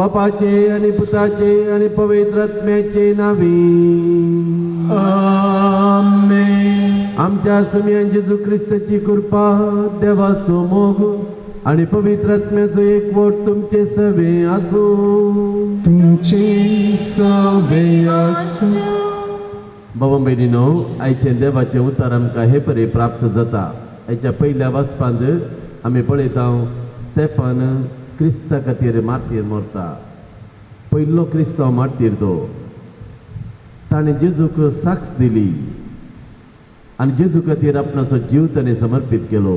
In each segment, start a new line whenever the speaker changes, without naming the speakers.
बापाचे आणि पुताचे आणि पवित्र आत्म्याचे नावे
आमेन.
आमच्या सुमियान जेजू ख्रिस्ताची कृपा देवाचो मोग आणि पवित्र आत्म्याचो एकवट तुमचे सवे असो.
तुमचे सवे आसो.
भाव भयणीनो, आयचे देवाचे उतार आमकां हे परी प्राप्त जाता. आयच्या पयल्या वाचपांत आमी पळयता स्टेफन क्रिस्ता खातीर मार्तीर मरता. पयलो क्रिस्तांव मार्तीर तो. ताणें जेजूक साक्ष दिली आनी जेजू खातीर आपणाचो जीव ताणें समर्पीत केलो.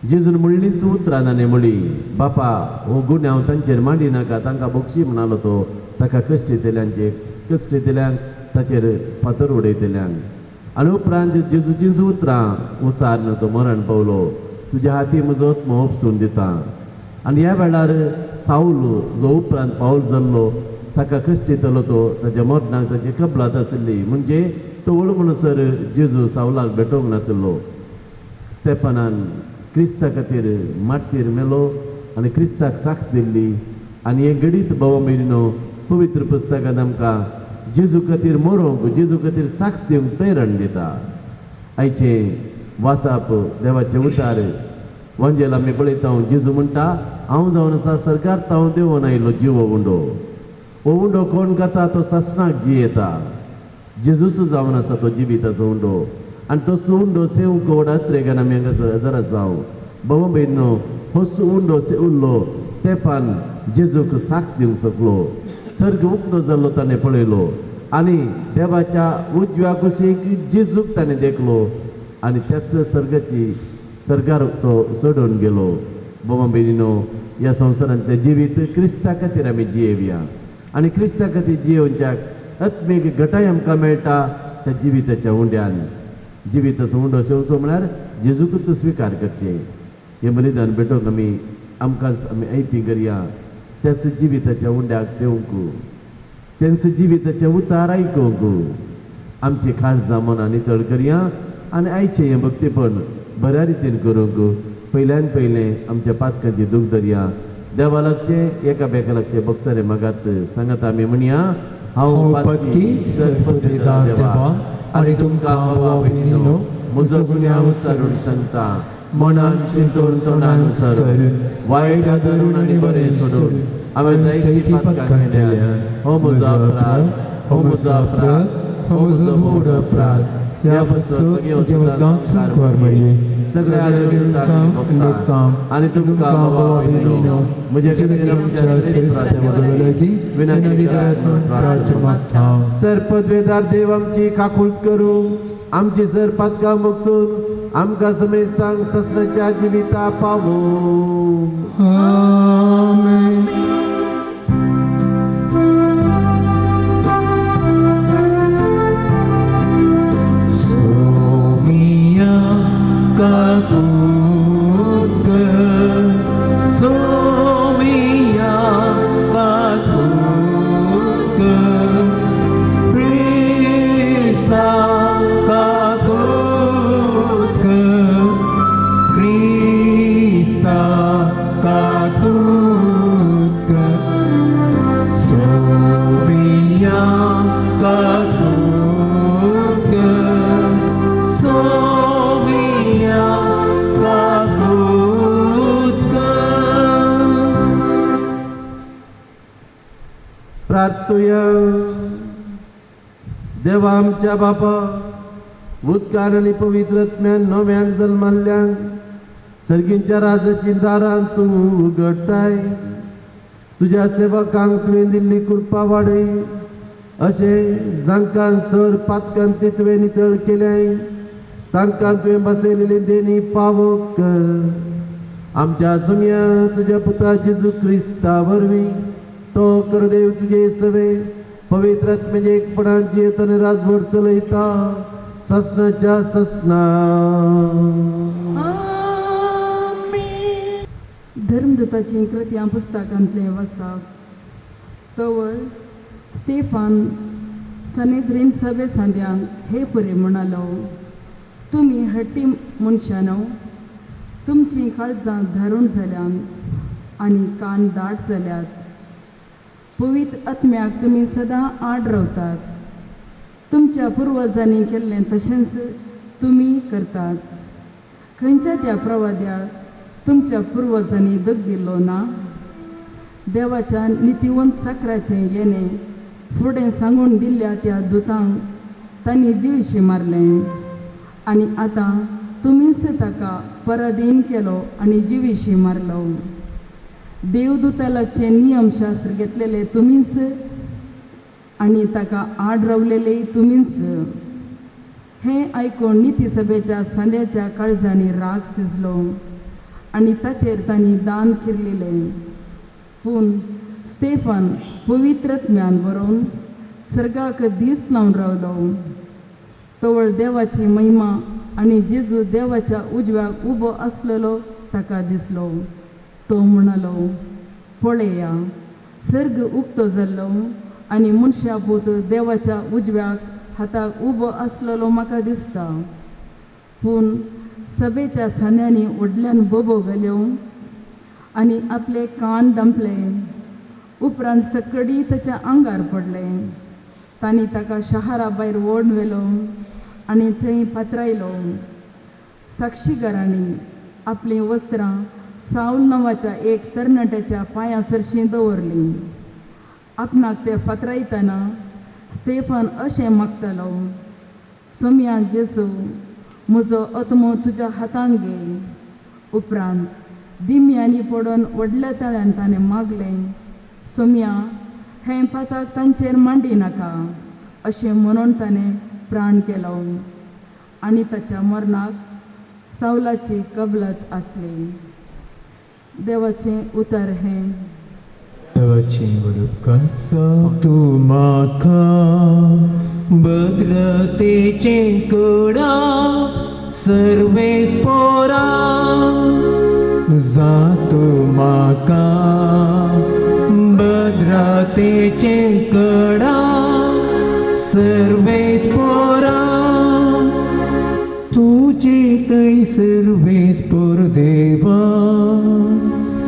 जेजून म्हणलीच उतरां ताणें म्हळी, बापा हो गुन्हे हांव तांचेर मांडी नाका, तांकां बक्षी म्हणालो तो. ताका कश्टितल्यांक ताचेर फातर उडयतल्यांक. आनी उपरांत जेजूचींच उतरां उसारन तो मरण पावलो. तुज्या हाती म्हजो आत्मो उपसून दिता. आनी ह्या वेळार साऊल जो उपरांत पावल जाल्लो ताका कश्टितलो तो. ताच्या मरणाक ताची कबलात आशिल्ली, म्हणजे तो वळ म्हणसर जेजू सावलाक भेटोंक नातलो. स्टेफनान क्रिस्ता खातीर मार्तीर मेलो आनी क्रिस्ताक साक्ष दिल्ली. आनी हे घडीत भाव भयणीनो, पवित्र पुस्तकांत आमकां जेजू खातीर मरोंक, जेजू खातीर साक्ष दिवंक प्रेरण दिता. आयचे वाचप देवाचे उतार वंजेल आमी पळयता. जेजू म्हणटा, हांव जावन आसा सरकार्थ हांव देंवन आयलो जिवो उंडो. हो उंडो कोण खाता तो ससनाक जियेता. जेजूचो जावन आसा तो जिविताचो उंडो. आनी तो उंडो सेवंक वडाच रेगान आमी हांगा हजर जावं. भाव भयणीनो, हो उंडो सेवल्लो स्टेफान जेजूक साक्ष दिवंक शकलो. सर्ग उक्तो जाल्लो ताणें पळयलो आनी देवाच्या उजव्या कुशीक जेजूक ताणें देखलो आनी त्याच सर्गार तो सोडून गेलो. भाव भयणीनो, ह्या संवसारांतलें जिवीत क्रिस्ता खातीर आमी जियेवया आनी क्रिस्ता खातीर जियोवच्याक आत्मीक घटाय आमकां मेळटा त्या जिविताच्या उंड्यान. जिविताचो उंडो सेवचो म्हळ्यार जेजूकूच स्विकार करचें. हें बलिदान भेटोवंक आमकां आमी ऐती करया. त्याच जिविताच्या उंड्याक सेवंक, तेंच जिविताचे उतार आयकूंक आमची खालसां मनां नितळ करया आनी आयचें हें भक्तीपण बऱ्या रितीन करूंक पयल्यान पयलें आमच्या पातकांची दूख धरया. देवा लागचें, एकामेका लागचें बक्षरे मागात. सांगात आमी म्हणया, हांव पातकी सत्पदवेदार देवा आनी तुमकां भावा भयणीनो, म्हजो गुन्हे हांव सारून सांगता. मनान चिंतून तोंडान सरून, वायट धरून आनी बरें सोडून हांवें जायती पातकां केल्यां. हो म्हजो अपराध, हो म्हजो अपराध, हो म्हजो व्हड अपराध. ह्या वचन सगळ्या आनी तुमकां भावा भयणीनो, म्हजे खातीर आमच्या श्रेष्ठाचे विनंती प्रार्थना मागता. सर पदवेदार देव आमची काकूळट करूं, आमची सर पातकां मोगसून आमकां समेस्तांक ससनाच्या जिविता पावो. आमेन. प्रार्थूया. देवा आमच्या बापा, उदकान आनी पवित्र आत्म्यान नव्यान जल्माल्ल्यांक सर्गींच्या राजाची दारां तूं उगडटाय. तुज्या सेवकांक तुवें दिल्ली कृपा वाडय. अशें जांकां सर पातकांत तुवें नितळ केल्याय तांकां तुवें बसयलेली देणी पावो कर. आमच्या सुम्या तुज्या पुता जेजू क्रिस्ता वरवीं तो करदेव तुजे सवे पवित्र आत्म्याचे एकपणान जियेत आनी राजवट चलयता ससनाच्या ससना.
धर्मदूताची कृत्या पुस्तकांतलें वाचप. तवळ स्टेफान सनेद्रीन सभे सांद्यांक हे परी म्हणालो, तुमी हट्टी मनशानो, तुमची काळजां धरून जाल्यात आनी कान दाट जाल्यात. पवित्र आत्म्याक तुमी सदां आड रावतात. तुमच्या पुर्वजांनी केल्लें तशेंच तुमी करतात. खंयच्या त्या प्रवाद्याक तुमच्या पुर्वजांनी दग दिल्लो ना? देवाच्या नितिवंत साकराचें येणें फुडें सांगून दिल्ल्या त्या दुतांक तांणी जिळशी मारलें, आनी आतां तुमीच ताका पराधीन केलो आनी जिवीशी मारलो. देवदूतालाचे नियमशास्त्र घेतलेले तुमीच आनी ताका आड रावलेले तुमीच. हें आयकून नितीसभेच्या सांद्याच्या काळजांनी राग शिजलो आनी ताचेर तांणी दान केल्लेलें. पूण स्तेफान पवित्रत्म्यान बरोवन सर्गाक दीस लावन रावलो. तवळ देवाची महिमा आनी जेजू देवाच्या उजव्याक उबो आसलेलो ताका दिसलो. तो म्हणालो, पळया, सर्ग उक्तो जाल्लो आनी मनशा पूत देवाच्या उजव्याक हाताक उबो आसलेलो म्हाका दिसता. पूण सभेच्या सान्यांनी व्हडल्यान बोबो घाल्यो आनी आपले कान दामले. उपरांत सकडी ताच्या आंगार पडले. तांणी ताका शारा भायर व्हरून व्हेलो आनी थंय पात्रायलो. साक्षीगारांनी आपलीं वस्त्रां साऊल नांवाच्या एक तरणाट्याच्या पांयां सरशीं दवरलीं. आपणाक ते फातरायतना स्तेफान अशें मागतालो, सोम्या जेजू, म्हजो आत्मो तुज्या हातान घे. उपरांत दिम्यांनी पडोवन व्हडल्या ताळ्यान ताणें मागलें, सोम्या, हें पाताक तांचेर मांडी नाका. अशें म्हणून ताणें प्राण केलो आनी ताच्या मरणाक सावलाची कबलात आसली. देवाचें उतर हें.
देवाची बरोबर तूं म्हाका बदलतेचें कडा सर्वेस्पोरा. जातो म्हाका बदलतेचें कडा सर्वेस्पोरा. तुजे थंय सर्वेस्पोर देवा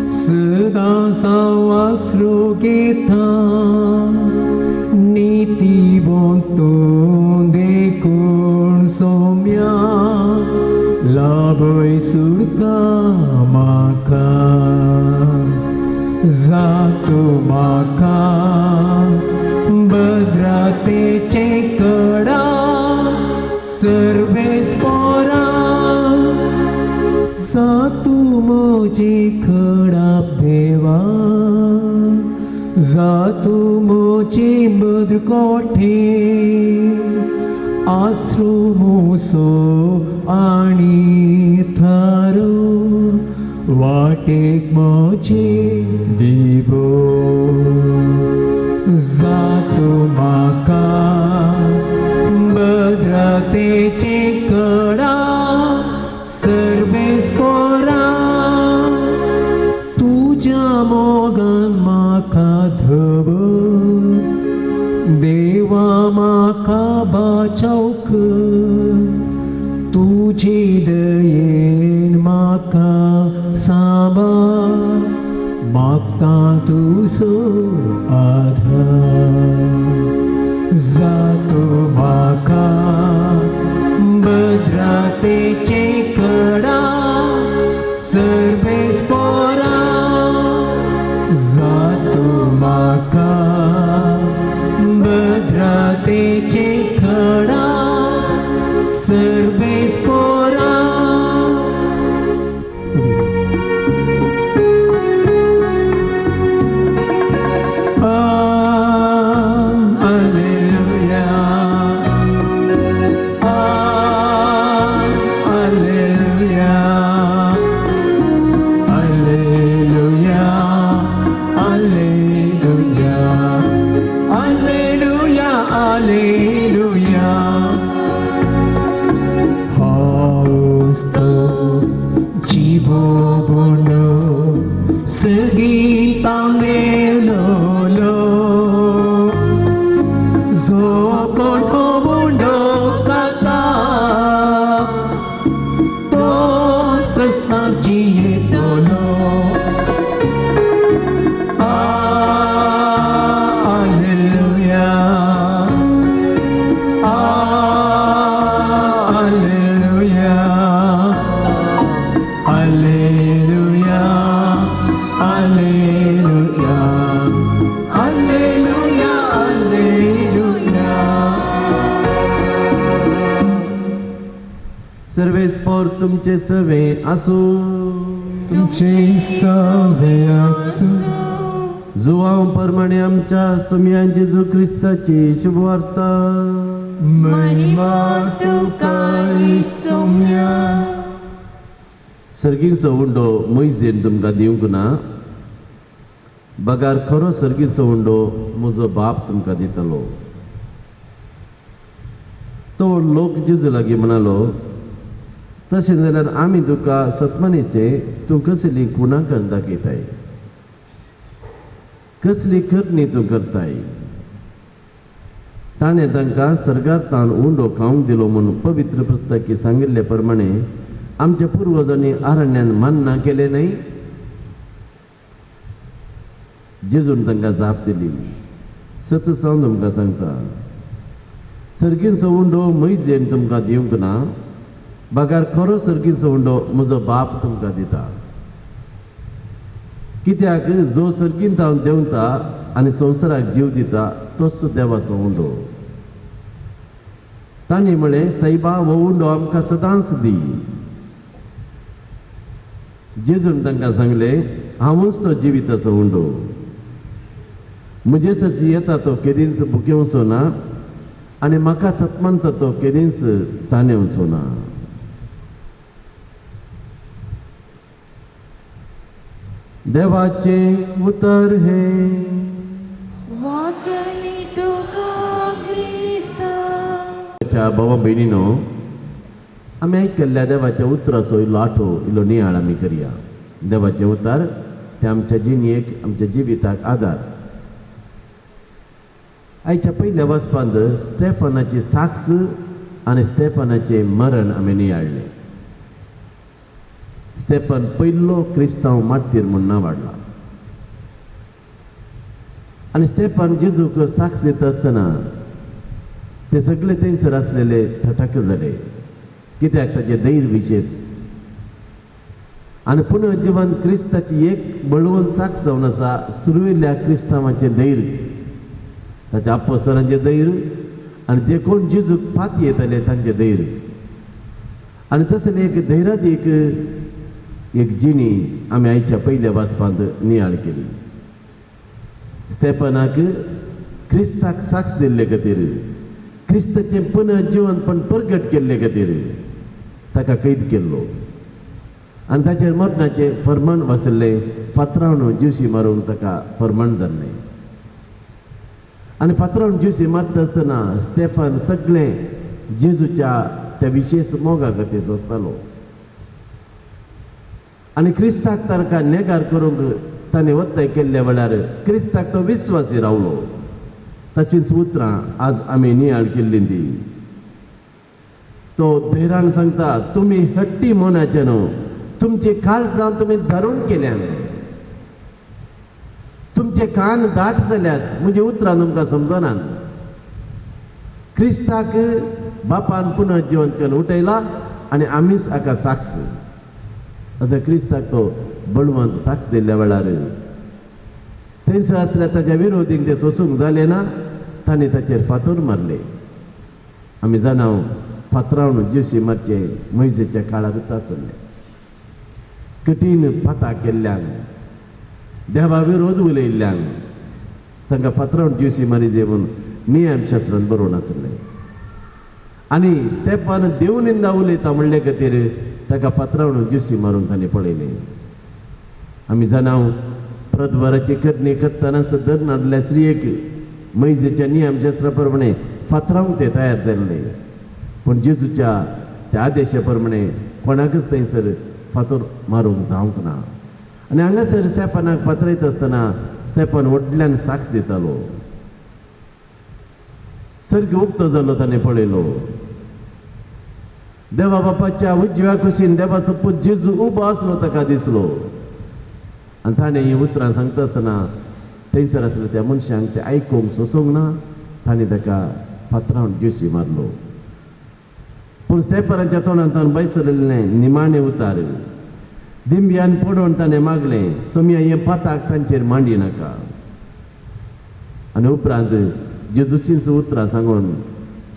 सदा सावास्रो घेता. नीती बोंतो देखून सोम्या लाभय सुरता म्हाका. जातो म्हाका बद्रातेचें कडा सर्वेस्पोरा. जातू म्हजे खडाप देवा, जातू म्हजे बद्रकोठे. आसरो मोसो आनी थारो वाटेक म्हजे दिवो. जातू म्हाका बद्रतेचें कडा सर्वेस्पोरा. तुज्या मोगान म्हाका धब, देवा म्हाका बाचाव कर. तुजे दयेन म्हाका सांबाळ, मागता तुजो आधार. जातो म्हाका बद्रातेचें कडा सर्वेस्पोरा. जातो म्हाका बद्रातेचें कडा सर्वेस्पोरा.
तुमचे सवे आसू
तुमचे सवे आसू
जुवांव परमाणे आमच्या सुम्या जेजू क्रिस्ताची शुभवार्ता
महिमा तुका सोम्या
सर्गीचो उंडो मोइजेन तुमकां दिवंक ना बगार खरो सर्गीचो उंडो म्हजो बाप तुमकां दितलो तो लोक जेजू लागीं म्हणालो तशें जाल्यार आमी तुका सतमनीसे तूं कसली कुणाकर दाखयताय कसली करणी तूं करताय ताणें तांकां सर्गांतान उंडो खावंक दिलो म्हणून पवित्र पुस्तकी सांगिल्ले प्रमाणे आमच्या पुर्वजांनी अरण्यान मान्ना केले नाही जेजून तांकां जाप दिली सत सावन तुमकां सांगता सर्गीचो उंडो मोइजेन तुमकां दिवंक ना बगार खरो सर्गीचो उंडो म्हजो बाप तुमकां दिता कित्याक जो सर्गींत हांव देंवता आनी संवसाराक जीव दिता तोच देवाचो उंडो तांणी म्हळें सैबा हो उंडो आमकां सदांच दी जेजून तांकां सांगलें हांवूच तो जिविताचो उंडो म्हजे सरशी येता तो केदींच भुकेवचो ना आनी म्हाका सतमंता तो केदींच ताणेवचो ना देवाचे उतर हे
वाकली तुका क्रिस्ता
भावा भयणीनो आमी आयकल्ल्या देवाच्या उतराचो इल्लो आठो इल्लो नियाळ आमी करया देवाचे उतार ते आमच्या जिणेक आमच्या जिविताक आदार आयच्या पयल्या वचपांत स्टेफनाची साक्ष आनी स्टेफनाचें मरण आमी नियाळ्ळें स्टेफन पयलो क्रिस्तांव मार्तीर म्हूण नांव वाडला आनी स्टेफन जेजूक साक्ष दिता आसतना ते सगळे थंयसर आसलेले थटक जाले कित्याक ताचे धैर्य विशेश आनी पुनर्जीवन क्रिस्ताची एक बळवंत साक्ष जावन आसा सुरविल्ल्या क्रिस्तांवाचें धैर्य ताच्या आपोस्तलांचें धैर्य आनी जे कोण जेजूक फात येताले तांचें धैर्य आनी तसले एक धैर्यादीक एक जिणी आमी आयच्या पयल्या वाचपांत नियाळ केली स्टेफनाक क्रिस्ताक साक्ष दिल्ले खातीर क्रिस्ताचें पुनर्जीवनपण प्रगट केल्ले खातीर ताका कैद केल्लो आनी ताचेर मरणाचें फर्मण वाचल्लें फातरावन जिवशी मारूंक ताका फर्मण जाल्लें आनी फातरावन जिवशी मारता आसतना स्टेफन सगळें जेजूच्या त्या विशेश मोगा खातीर सोंसतालो आनी क्रिस्ताक ताका नेगार करूंक ताणें वत्ताय केल्ल्या वेळार क्रिस्ताक तो विश्वासी रावलो ताचींच उतरां आज आमी नियाळ केल्ली ती तो धैर्यान सांगता तुमी हट्टी मोनाचे न्हू तुमची काळजां तुमी धरून केल्यान तुमचे कान दाट जाल्यात म्हजी उतरां तुमकां समजनात क्रिस्ताक बापान पुनर्जीवन करून उठयला आनी आमीच हाका साक्ष असो क्रिस्ताक तो बळवंत साक्ष दिल्ल्या वेळार थंयसर आसल्या ताच्या विरोधीक ते सोसूंक जालें ना ताणें ताचेर फातर मारले आमी जाणाव फातरावन जेशी मारचे मोइजेच्या काळांत आसले कठीण फातां केल्ल्यांक देवा विरोध उलयल्ल्यांक तांकां फातरावन जेशी मारी जे म्हूण नियमशास्त्रांत बरोवन आसलें आनी स्टेफन देव निंदा उलयता म्हणले खातीर ताका फातरावन जेशी मारून ताणें पळयलें आमी जाणाव प्रदवराची करणी करतना सदर नादल्या स्त्रियेक मैजेच्या नियमशास्त्रा प्रमाणे फातरावंक ते तयार जाल्ले पूण जेजूच्या त्या आदेशा प्रमाणे कोणाकच थंयसर फातर मारूंक जावंक ना आनी हांगासर स्टेफनाक पातळयता आसतना स्टेफन व्हडल्यान साक्ष दितालो सर्ग उक्तो जाल्लो ताणें पळयलो देवा बापाच्या उजव्या कुशीन देवाचो पूत जेजू उबो आसलो ताका दिसलो आनी ताणें ही उतरां सांगता आसतना थंयसर आसल्या त्या मनशांक तें आयकूंक सोसूंक ना ताणें ताका फातरावन जेशी मारलो पूण स्टेफनाच्या तोंडांतल्यान बैसरलें निमाणें उतार दिंब्यान पडोवन ताणें मागलें सोम्या हें पाताक तांचेर मांडी नाका आनी उपरांत जेजूचींच उतरां सांगून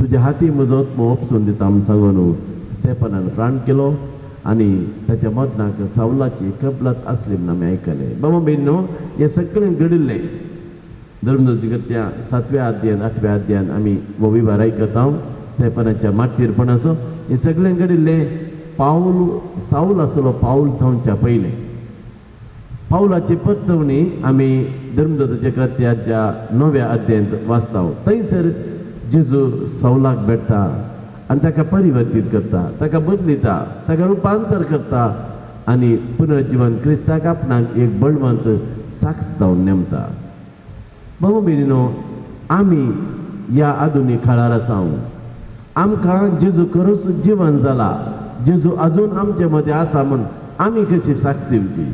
तुज्या हाती म्हजो आत्मो ओपसून दिता म्हूण सांगून स्टेफनान फ्रांट केलो आणि ताच्या मदनाक सावलाची कबलात आसली म्हणून आमी आयकले. बाबा बहिणीनो, हे सगळें घडिल्लें धर्मदूताच्या 7व्या अध्यायान 8व्या अध्यायान आमी हो विभार आयकता. स्टेफनाच्या मार्तीरपणाचो हे सगळें घडिल्लें साऊल आसलो पाऊल जावच्या पयलें. पाऊलाची परतवणी आमी धर्मदूताच्या कृत्याच्या 9व्या अध्यायांत वाचता. थंयसर जेजू साऊलाक भेटता आनी ताका परिवर्तीत करता, ताका बदलिता, ताका रुपांतर करता आनी पुनर्जीवन क्रिस्ताक आपणाक एक बळवंत साक्ष जावन नेमता. बाबा भयणीनो, आमी ह्या आधुनीक काळार आसा. आमकां जेजू खरोच जिवन जाला, जेजू अजून आमचे मदें आसा म्हूण आमी कशी साक्ष दिवची.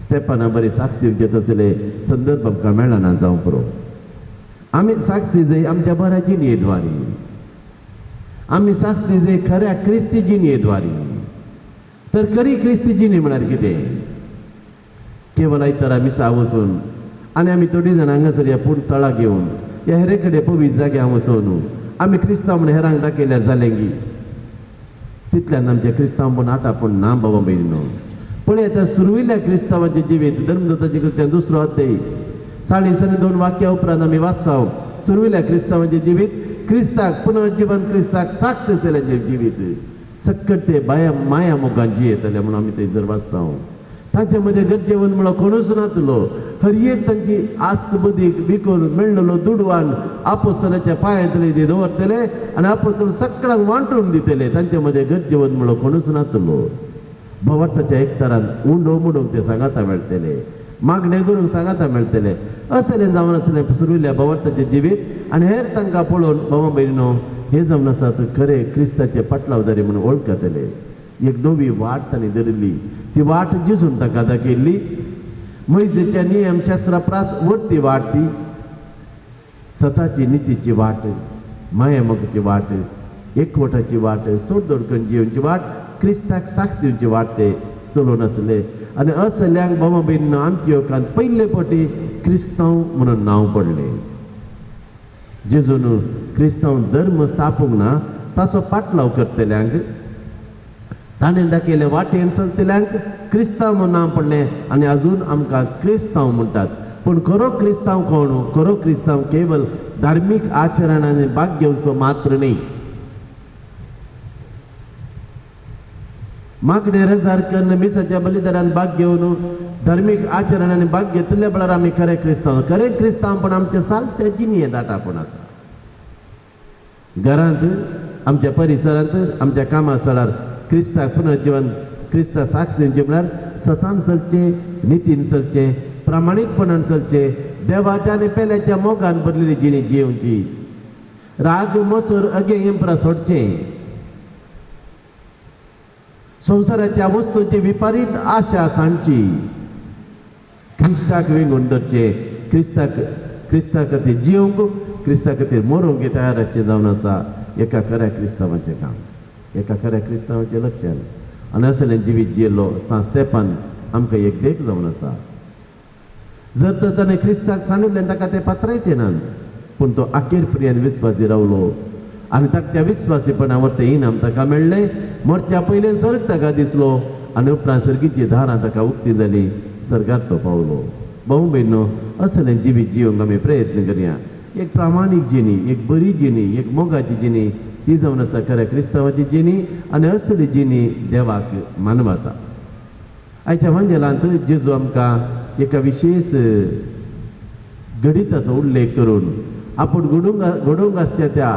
स्टेफना बरी साक्ष दिवचे तसले संदर्भ आमकां मेळना जावं पुरो. आमी साक्ष दिजय आमच्या बऱ्या जिणयेद्वारी, आमी साक्ष दिजय खऱ्या क्रिस्ती जिणयेद्वारी. तर खरी क्रिस्ती जिणी म्हळ्यार कितें? केवळ आयतारा मिसा वचून आनी आमी थोडी जाणां हांगासर ह्या पूण तळा घेवन ह्या हेरे कडेन पवित्र जाग्यार वचून आमी क्रिस्तांव म्हण हेरांक दाखयल्यार जालें गी? तितल्यान आमचें क्रिस्तांवपण आटापूण ना बाबा भयणीनो. पण आता सुरविल्ल्या क्रिस्तांवाचें जिवीत धर्मदूताच्या कृत्यान 2रो अध्याय 2.5 वाक्या उपरांत आमी वाचता. सुरविल्ल्या क्रिस्तांवाचें जिवीत क्रिस्ताक पुनर्जीवन, क्रिस्ताक साक्ष दिसलेलें जिवीत सक्कट ते माया मोगान जियेतले म्हणून आमी थंयसर वाचता. ताचे मदें गरजेवंत म्हणून कोणूच नातलो. हर एक तांची आस्त बुदीक विकून मेळिल्लो दुडवान आपोस्तलाच्या पांयातले ते दवरतले आनी आपोस्तल सगळ्यांक वांटून दितले. तांचे मदें गरजेवंत म्हणून कोणूच नातलो. भवार्थाच्या एकतरान उंडो मुडोवंक ते सांगाता मेळटले, मागणे करूंक सांगाता मेळटले. असलें जावन आसलें सुरविल्ल्या भवार्थाचें जिवीत आनी हेर तांकां पळोवन बाबा भयणीनो, हे जावन आसात खरे क्रिस्ताचे पाटलावदारी म्हणून वळखतले. एक नवी वाट तांणी धरिल्ली, ती वाट जेजून ताका दाखयल्ली. मोइसेच्या नियम शास्त्राप्रास वरती वाट, ती सताची नितीची वाट, माया मोगाची वाट, एकवटाची वाट, सोडदोड करून जिवची वाट, क्रिस्ताक साक्ष दिवची वाट ते चलोवन आसले. आनी असल्यांक बाबा भयणीनो, अंत्योखांत पयले फावटी क्रिस्तांव म्हणून नांव पडलें. जेजून क्रिस्तांव धर्म स्थापूंक ना, ताचो पाटलाव करतल्यांक, ताणें दाखयले वाटेन चलतल्यांक क्रिस्तांव म्हणून नांव पडलें. आनी अजून आमकां क्रिस्तांव म्हणटात. पूण खरो क्रिस्तांव कोण? खरो क्रिस्तांव केवळ धार्मीक आचरणांनी भाग घेवचो मात्र न्ही. मागणे रजार करून मिसाच्या बलिदानात भाग घेवन धार्मीक आचरणांनी भाग घेतले वेळार आमी खरे क्रिस्तांव. खरे क्रिस्तांव पण आमच्या सालत्या जिणयेंत आटापूण आसा. घरांत, आमच्या परिसरांत, आमच्या कामा स्थळार क्रिस्ताक पुनर्जीवन, क्रिस्ता साक्ष दिवचे म्हळ्यार सतान चलचें, नितीन चलचें, प्रामाणीकपणान चलचें, देवाच्या आनी पेल्याच्या मोगान भरलेली जिणी जियोवची, राग मोसूर अगे इंप्रा सोडचें, संवसाराच्या वस्तूंची विपरीत आशा सांडची, क्रिस्ताक विंगून धरचें, क्रिस्ता खातीर जियोवंक, क्रिस्ता खातीर मरोवंक तयार आसचें जावन आसा एका खऱ्या क्रिस्तांवाचें काम, एका खऱ्या क्रिस्तांवाचें लक्षण. आनी असलें जिवीत जियेल्लो सा स्तेफान आमकां एक देख जावन आसा. जर तर ताणें क्रिस्ताक सांडिल्लें ताका तें पात्रायतें ना, पूण तो आखेर पर्यंत विस्वासी रावलो आनी ताका त्या विस्वासीपणा वरतें इनाम ताका मेळ्ळें. मरच्या पयलें सर्ग ताका दिसलो आनी उपरांत सर्गीची दारां ताका उक्ती जाली, सर्गार तो पावलो. भाऊ भयणो, असलें जिवीत जियोवंक आमी प्रयत्न करया. एक प्रामाणीक जिणी, एक बरी जिणी, एक मोगाची जिणी, ती जावन आसा खऱ्या क्रिस्तांवाची जिणी आनी असली जिणी देवाक मानवता. आयच्या वंजेलांत जेजू आमकां एका विशेष घडीताचो उल्लेख करून आपूण घडोवंक आसच्या त्या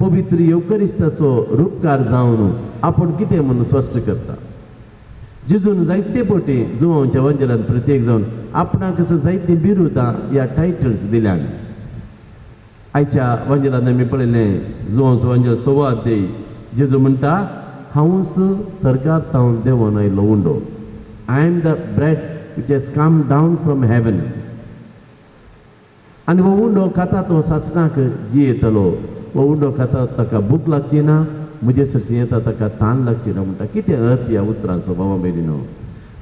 पवित्र येवकरिस्ताचो रूपकार जावन आपूण कितें म्हणून स्पश्ट करता. जेजून जायते फावटी जुवांच्या वंजेलांत प्रत्येक जावन आपणाक जायती बिरुदां ह्या टायटल्स दिल्यान. आयच्या वंजेलांत आमी पळयलें जुवांचो वंजल 6 अध्याय. जेजू म्हणटा, हांवूच सर्गार तावन देंवन आयलो undo. I am the bread which has come down from heaven. आनी हो उंडो खाता तो सासणाक जियेतलो. हो उंडो खाता ताका भूक लागची ना, म्हजे सरशी येता ताका तान लागची ना म्हणटा. कितें अर्थ ह्या उतरांचो बाबा भयणीनो?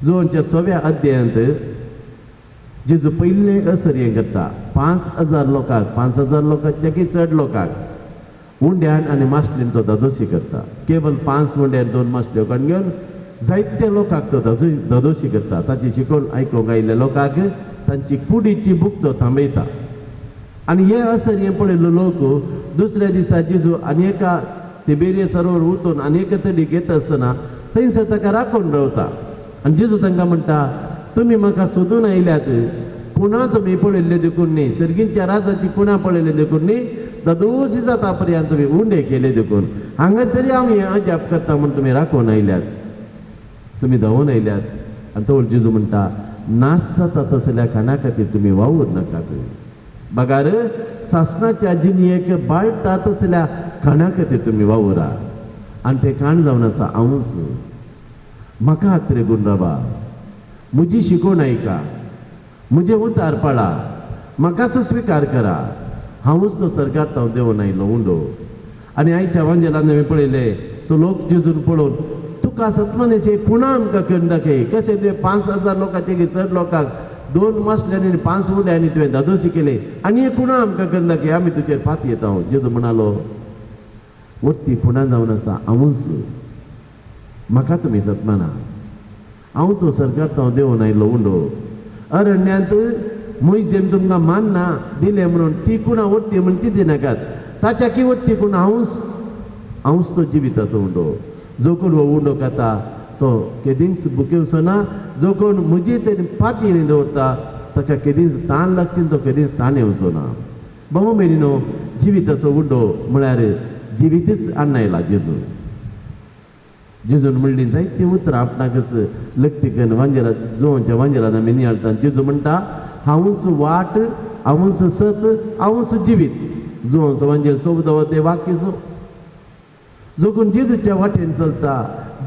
जुवांच्या 6व्या अध्यायांत जेजू पयले असर हें करता 5,000 लोकांक, 5,000 लोकांच्या की चड लोकांक उंड्यान आनी मासलीन तो धदोशी करता. केवल 5 उंड्यान 2 मासल्यो काडून घेवन जायत्या लोकांक तो धदोशी करता. ताची शिकवण आयकूंक आयिल्ल्या लोकांक तांची कुडीची बूक तो थांबयता. आनी हे असर हे पळयलो लोक दुसऱ्या दिसा जेजू आनी एका तिबेरिया सरोवर वचून आनी एका तडी घेता आसतना थंयसर ताका राखून रावता. आनी जेजू तांकां म्हणटा, तुमी म्हाका सोदून आयल्यात, कुणा तुमी पळयल्ले देखून न्ही, सर्गींच्या राजाची कुणा पळयले देखून न्ही, धदोशी जाता पर्यंत तुमी उंडे केले देखून. हांगासरी हांव हें अजाप करता म्हूण तुमी राखून आयल्यात, तुमी धांवून आयल्यात. आनी तो जेजू म्हणटा, नाश जाता तसल्या खाणा खातीर तुमी वावूर नाकात. बगार सासणाच्या जिणयेक बाळटा तसल्या खाणा खातीर तुमी वावुरा. आनी तें खाण जावन आसा हांवूच. म्हाका हात्रेगून रावा, म्हजी शिकवण आयका, म्हजे उतार पाळा, म्हाकाच स्विकार करा. हांवूच तो सरकार हांव देंवन आयलो उंडो. आनी आयच्या वांजेलान हांवें पळयलें तो लोक जेजून पळोवन तुका सत्मनेशे पुणा आमकां करून दाखय. कशें तुवें 5,000 लोकांचे चड लोकांक 2 मासल्यांनी 5 उंड्यांनी तुवें धदोशी केले आनी हे कुणा आमकां करून दाखय, आमी तुजेर फात येता. जेजू म्हणालो, वरती पुणा जावन आसा हांवूच, म्हाका तुमी सत्माना. हांव तो सरकार हांव देंवन आयलो उंडो. अरण्यांत मोइशेन तुमकां मान ना दिलें म्हणून ती कुणा वरती म्हूण चिंती नाकात. ताच्या की वरती पूण हांवूच तो जिविताचो उंडो. जो कोण हो उंडो खाता तो केदींच बुकेवचो ना. जो कोण म्हजी तेणी पातयेनी दवरता ताका केदींच ताण लागची, तो केदींच ताण येवचो ना. बाबा मेरीनो, जिविताचो उंडो म्हळ्यार जिवितच आणायला जेजू. जेजून म्हणली जायती उतरां आपणाकच लक्तीकन वांजेला जोच्या वांजेलान आमी नियाळटा. जेजू म्हणटा, हांवूच वाट, हांवूच सत, हांवूच जिवीत. जोचो वांजेल सोबदव ते वाक्यचो. जो कोण जेजूच्या वाटेन चलता,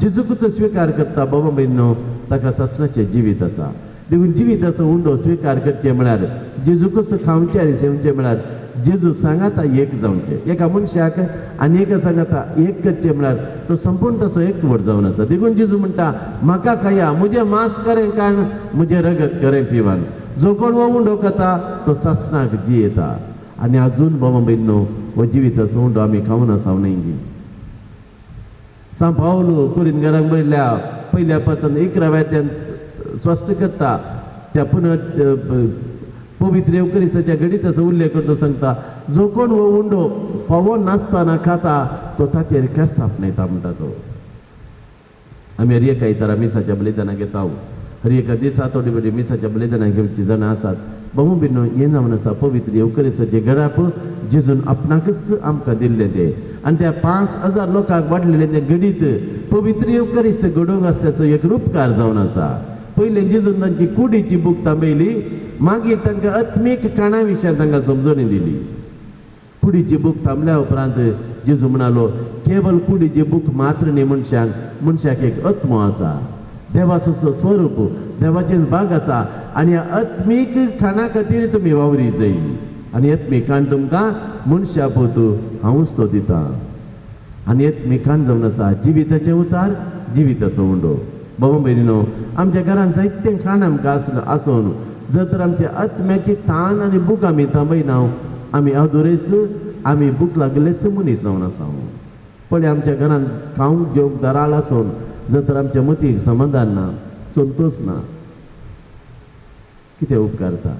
जेजूक तो स्विकार करता, बाबा बहिणो, ताका ससणाचें जिवीत आसा. देखून जिविताचो उंडो स्विकार करचें म्हळ्यार जेजूकच खावचें आनी सेवचें म्हळ्यार जेजू सांगाता एक जावचें. एका मनशाक आनी एका सांगाता एक करचें म्हळ्यार तो संपूर्ण ताचो एकवट जावन आसा. देखून जेजू म्हणटा, म्हाका खाया, म्हजें मांस करें खाण, म्हजें रगत करें पिवान. जो कोण हो उंडो खाता तो ससणाक जियेता. आनी आजून बाबा बहिणो, हो जिविताचो उंडो आमी खावन आसा न्ही. सांत पावलो कुरिंथींकांक बरयल्या पयल्या पत्रांत 11व्या अध्यायान स्पश्ट करता. त्या पवित्र एवकरिस्ताच्या गणिताचो उल्लेख करतो सांगता, जो कोण हो उंडो फावो नासतना खाता तो ताचेर केस्त आपणयता म्हणटा तो. आमी हर एका आयतारा मिसाच्या बलिदानाक येता. हर एका दिसा थोडी बरी मिसाच्या बलिदानाक घेवची जाणां आसात. बाबू बिनो, हें जावन आसा पवित्र एवकरिस्ताचे गडाप जेजून आपणाकच आमकां दिल्लें तें. आनी त्या 5,000 लोकांक वाडलेले तें गडीत पवित्र एवकरिस्त घडोवंक आसल्याचो एक रूपकार जावन आसा. पयलें जेजून तांची कुडीची बूक थांबयली, मागीर तांकां आत्मीक काणा विशयां तांकां समजोणी दिली. कुडीची बूक थांबल्या उपरांत जेजू म्हणालो, केवल कुडीची बूक मात्र न्ही, मनशाक एक आत्मो आसा, देवाचो स्वरूप, देवाचेच भाग आसा. आनी ह्या आत्मीक खाणा खातीर तुमी वावरी जाय. आनी आत्मीक खाण तुमकां मनशा पोतू हांवूच तो दिता. आनी आत्मीक खाण जावन आसा जिविताचे उतार, जिविताचो उंडो. बाबा भयणीनो, आमच्या घरांत जायतें खाण आमकां आसून जर तर आमच्या आत्म्याची ताण आनी बूक आमी थांबयना, आमी अधुरेस, आमी बूक लागलेच मनीस जावन आसा. पण आमच्या घरांत खावंक जेवंक दाराळ आसून जर तर आमच्या मतीक समाधान ना, संतोष ना, कितें उपकारता.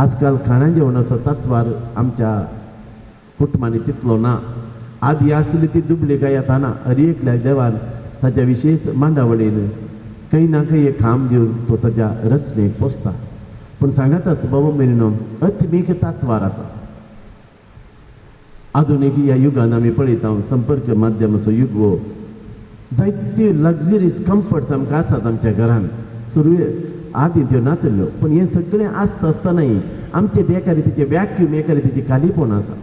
आजकाल खाणा जेवणाचो तत्वार आमच्या कुटुंबांनी तितलो ना. आदी आसली ती दुबली काय येताना हर एकल्या देवान ताच्या विशेष मांडावळीन काही ना काही एक खांब दिवन तो ताच्या रचनेक पोसता. पूण सांगातच बाबा मेरीनो, आत्मीक तत्वार आसा. आधुनीक ह्या युगान आमी पळयता संपर्क माध्यमाचो युग हो. जायत्यो लग्जरीज कम्फर्ट्स आमकां आसात आमच्या घरांत. सुरवे आदी त्यो नातल्यो, पण हें सगळें आसता आसतनाय आमचे एका रितीचे व्याक्यूम, एका रितीची खालीपण आसा.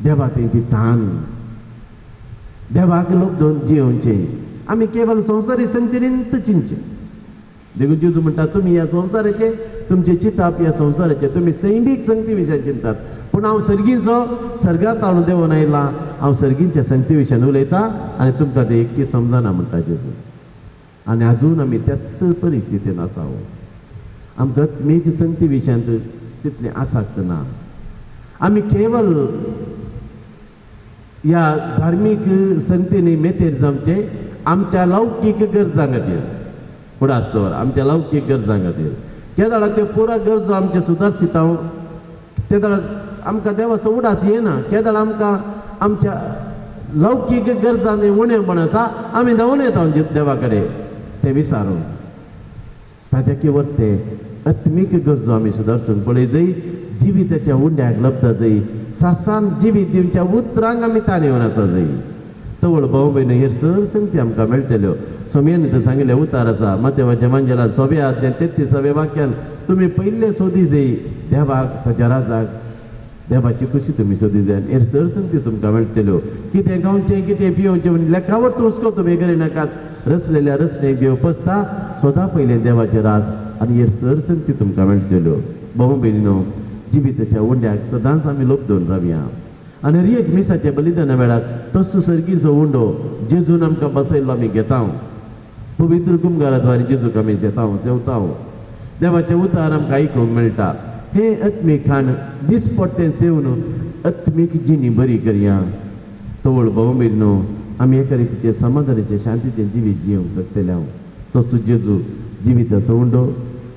देवाक ती ताण, देवाक लोक दोन जियोवचें. आमी केवळ संवसारी संगतींत चिंतचें. देखून जेजू म्हणटा, तुमी ह्या संवसाराचे, तुमचे चिताप ह्या संवसाराचे, तुमी सैमीक संगती विशयान चिंतात. पूण हांव सर्गीचो सर्गांत हांव देंवन आयला, हांव सर्गींच्या संगती विशयान उलयता आनी तुमकां तें एक्की समजना म्हणटा जेजू. आनी आजून आमी त्याच परिस्थितीन आसा. आमकां आत्मीक संगती विशयांत तितलें आसक्त ना. आमी केवळ ह्या धार्मीक संगतींनी मेतेर जमचे आमच्या लौकीक गरजां खातीर फुडें आसतवर आमच्या लौकीक गरजां खातीर केदाळा त्यो पुरा गरजो आमचे सुदारसीत हांव त्या दाळा आमकां देवाचो उडास येना केदाळ आमकां आमच्या लौकीक गरजांनी उणेपण आसा आमी धांवन येता देवा कडेन ते विचारून ताच्या किंवा ते आत्मीक गरजो आमी सुदारसूंक पळय जंय जिविताच्या उंड्याक लबता जंय सासान जिवीत दिवच्या उतरांक आमी ताण येवन आसा जंय तवळ भाऊ भयण हेर सर संगती आमकां मेळटल्यो सोमयेन ते सांगिल्ले उतार आसा मातेवाच्या मांजरात 33 वाक्यान तुमी पयले सोदी जंय देवाक ताच्या राजाक देवाची कशी तुमी सोदी जाय हेर सर संगती तुमकां मेळटल्यो कितें गावचें कितें पिवचें म्हण लेखावर तूं हुस्को तुमी करिनाकात रसलेल्या रसणेक देव पसता सोदा पयले देवाचे राज आनी हेर सर संगती तुमकां मेळटल्यो भाऊ भयणीनो जिविताच्या उंड्याक सदांच आमी लोक दवरून रावया आनी रियेक मिसाच्या बलिदाना वेळार तसो सर्गीचो उंडो जेजून आमकां बसयल्लो आमी घेता पवित्र कुंभाराद्वारे जेजूक आमी सेवता देवाचे उतार आमकां आयकूंक मेळटा हे आत्मीक खाण दिसपट्टें सेवन आत्मीक जिणी बरी करया तवळ भाऊ भयणीनो आमी एका रितीचे समाधानाचे शांतीचे जिवीत जियोंक शकतले तसो जेजू जिविताचो उंडो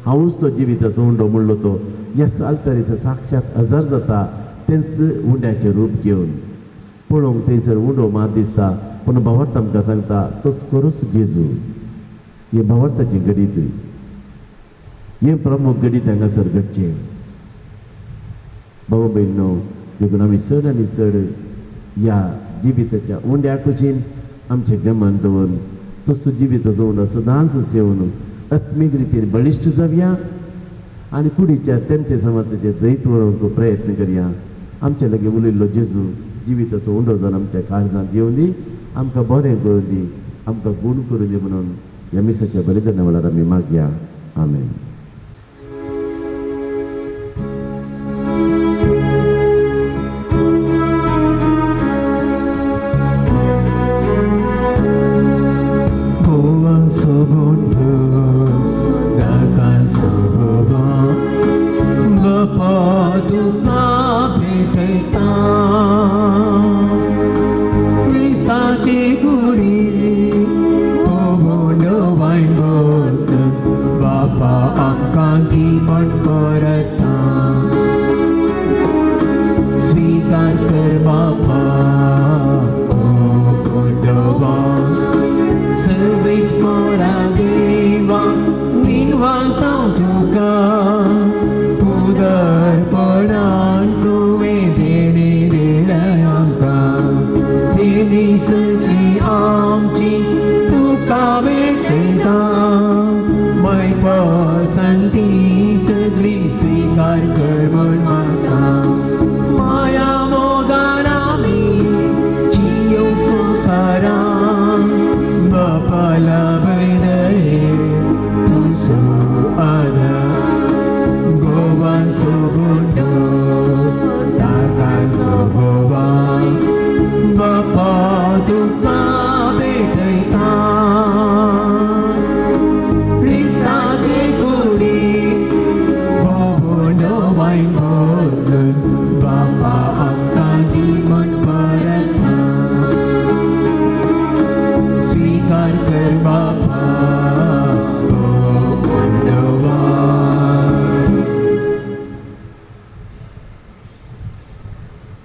हांवूच तो जिविताचो उंडो म्हणलो तो ह्या सालतारीचो साक्षात हजर जाता तेंच उंड्याचें रूप घेवन पळोवंक थंयसर उंडो मात दिसता पूण भावार्थ आमकां सांगता तोच करूच जेजू हे भावार्थाची गडीत हे प्रमुख गडीत हांगासर घडचें भाऊ भयणो देखून आमी चड आनी चड ह्या जिविताच्या उंड्या कुशीन आमचें गमन दवरून तसो जिविताचो उंडो सदांच सेवन आत्मीक रितीन बळिश्ट जावया आनी कुडीच्या तेंते समाजाचे दैत व्हरूंक प्रयत्न करया आमचे लागीं उलयल्लो जेजू जिविताचो उंडो जावन आमच्या काळजांत येवं दी आमकां बरें करून दी आमकां गूण करून दी म्हणून ह्या मिसाच्या बलिदाना वेळार आमी मागया आमेन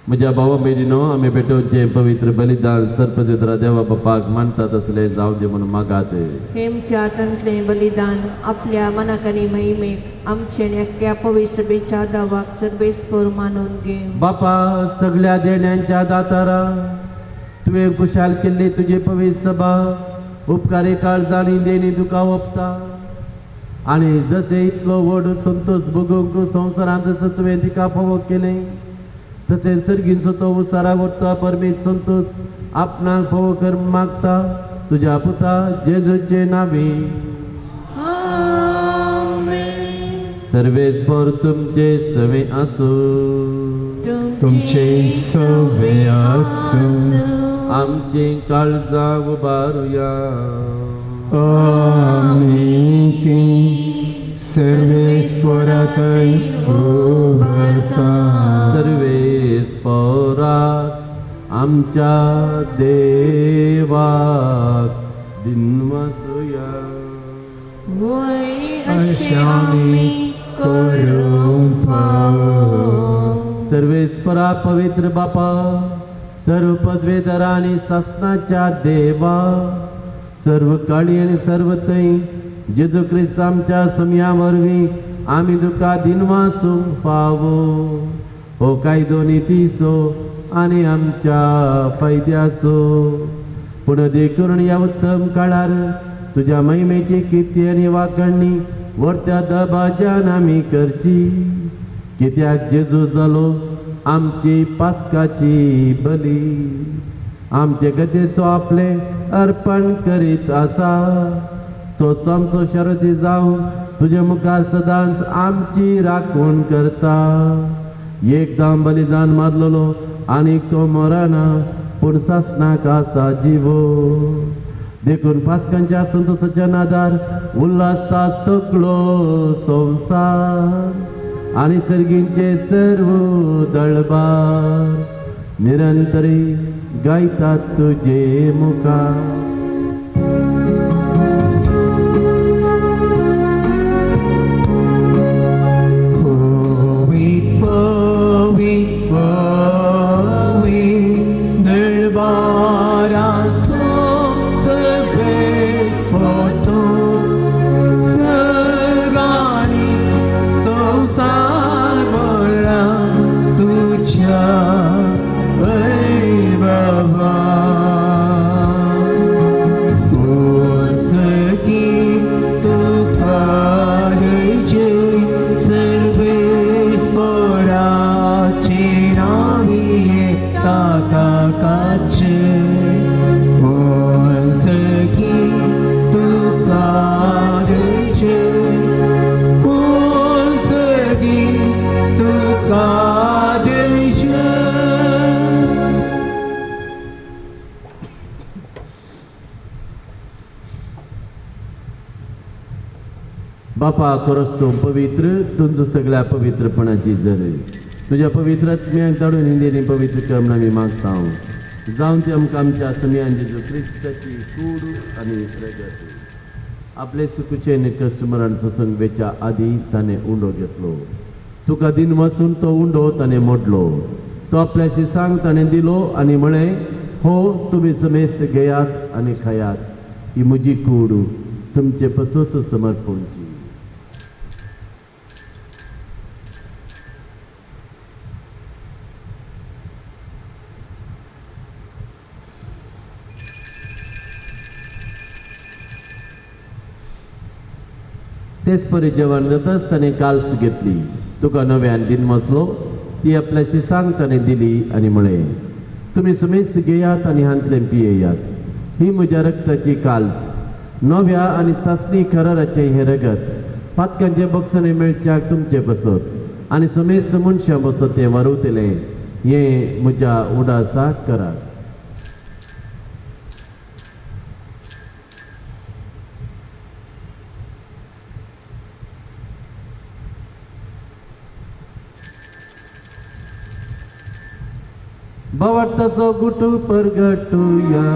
म्हज्या भावा भयणीनो आमी भेटोवचें पवित्र बलिदान सर्पदूतरा देवा बापाक मानता तसलें जावं दे म्हणून मागात
हेमच्या तंतले बलिदान आपल्या मनाकरी महिमेक आमचे नेक्या पवित्र सभेच्या दावाक सर्वेस्पर मानून घे
बापा सगळ्या देण्यांच्या दातारा तुवें खुशाल केल्ली तुजी पवित्र सभा उपकारी काळजांनी देणी तुका ओपता आनी जशें इतलो व्हड संतोष भोगूंक संवसारांत जसो तुवें तिका फावो केलें तशें सर्गीचो तो उसारा व्हरता परमेश संतोष आपणाक फावो कर मागता तुज्या पुता जेजूचे नांवी सर्वेस्पर तुमचे सवे आसूं
तुमचे सवे आसूं
आमची काळजां उबारुया सर्वेस्परात आमच्या देवाक दिनवासुया.
वय असे आम्ही करून पावो.
सर्वेस्परा पवित्र बापा, सर्व पदवेधर आणि शासनाच्या देवा, सर्व काळी आणि सर्व तै जेजू ख्रिस्त आमच्या समयावरवी आम्ही दुःखा दिनवासूंक फावो. हो कायदो नितीसो आणि आमच्या फायद्याचो, पूण देखून या उत्तम काळार तुझ्या महिमेची कीर्ती आणि वाखणणी वर्त्या दबाज्यान आमी करची. कित्याक जेजू जालो आमची पास्काची बली, आमचे खातीर तो आपले अर्पण करीत आसा. तो समसो शरती जावन तुझे मुखार सदांच आमची राखण करता. एकदां बलिदान मारलेलो आनीक तो मरना, पूण सासणाक आसा जिवो. देखून पास्कांच्या संतोषाच्या नादार उल्हासता सगळो संवसार आणि सर्गींचे सर्व दळबार निरंतरी गायतात तुझे मुखार. बापा खरोच तूं पवित्र, तुमचो सगळ्या पवित्रपणाची जर तुझ्या पवित्र आत्म्याक धाडून हिंदेनी पवित्र कर्म आमी मागता. जावन ते आमकां आमच्या समयान जेजू क्रिस्ताची कूड आनी रगत आपले सुखुचेन कस्टमरान सोसूंक वेच्या आदी ताणें उंडो घेतलो. तुका दिन वचून तो उंडो ताणें मोडलो. तो आपल्या शिसांक ताणें दिलो आनी म्हळें, हो तुमी समेस्त घेयात आनी खायात, ही म्हजी कूड तुमचे पसोत समर्पणची. तेच परी जेवण जाताच ताणें काल्स घेतली. तुका नव्यान दिन मसलो ती आपल्या शिसांक ताणें दिली आनी म्हळें, तुमी समेस्त घेयात आनी हांतलें पियेयात, ही म्हज्या रक्ताची काल्स, नव्या आनी सासणी कराराचे हे रगत पातकांचे बक्षणे मेळच्याक तुमचे बसत आनी समेस्त मनशां बसत तें वारुतलें, हें म्हज्या उडासाक करात. भवतसो गुटू परगटूया.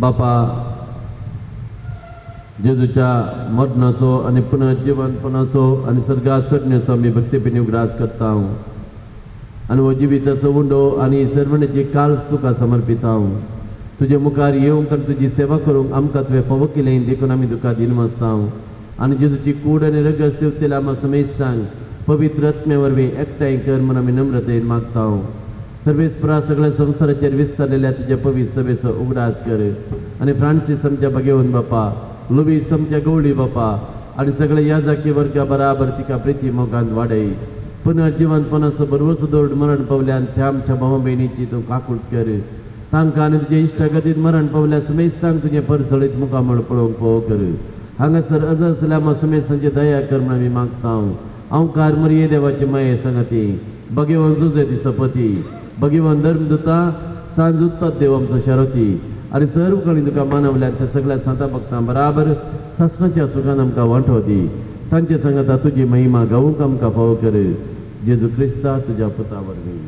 बापा जेजूच्या मरणाचो आनी पुनर्जीवनपणाचो आनी सर्गात चडण्याचो आमी भक्तीपणी उगडास करता आनी हो जिविताचो उंडो आनी सर्वण्याची काल्स तुका समर्पिता. तुजे मुखार येवंक आनी तुजी सेवा करूंक आमकां तुवें फावो केलें, देखून आमी तुका दिनमस्ता. आनी जेजूची कूड आनी रगत सेवतेल्या आमकां समेस्तांक पवित्र आत्म्या वरवीं एकठांय कर म्हूण आमी नम्रतेन मागता. सर्वेस्परा सगळ्या संवसाराचेर विस्तारलेल्या तुज्या पवित्र सभेचो उगडास कर आनी फ्रांसीस आमच्या बागेवन बापा लुबीस आमच्या गवळी बापा आणि सगळे या जाकी वर्गा बराबर तिका प्रिती मोगान वाडय पुनर्जिवंतपणास बरोबर सुदोड मरण पावल्यान त्या आमच्या भावा बहिणीची तूं काकूट कर तांकां आनी तुजे इश्टगतीत मरण पावल्या समेज तांक तुजे परसळीत मुखामळ पळोवंक पोव कर हांगासर अज असल्या समेसांची दया कर म्हण आमी मागता हांव कार मरिये देवाची माये संगती भगिवन जुजे दिसपती भगिवन धर्मदुता सांज उत्तात देव आमचो शारोती आणि सर्व कळी तुका मानवल्यात त्या सगळ्या संता भक्तां बराबर ससनाच्या सुखान आमकां वांटो दी तांचे सांगता तुजी महिमा गावूंक आमकां फावो कर जेजू क्रिस्ता तुज्या पुता वरवीं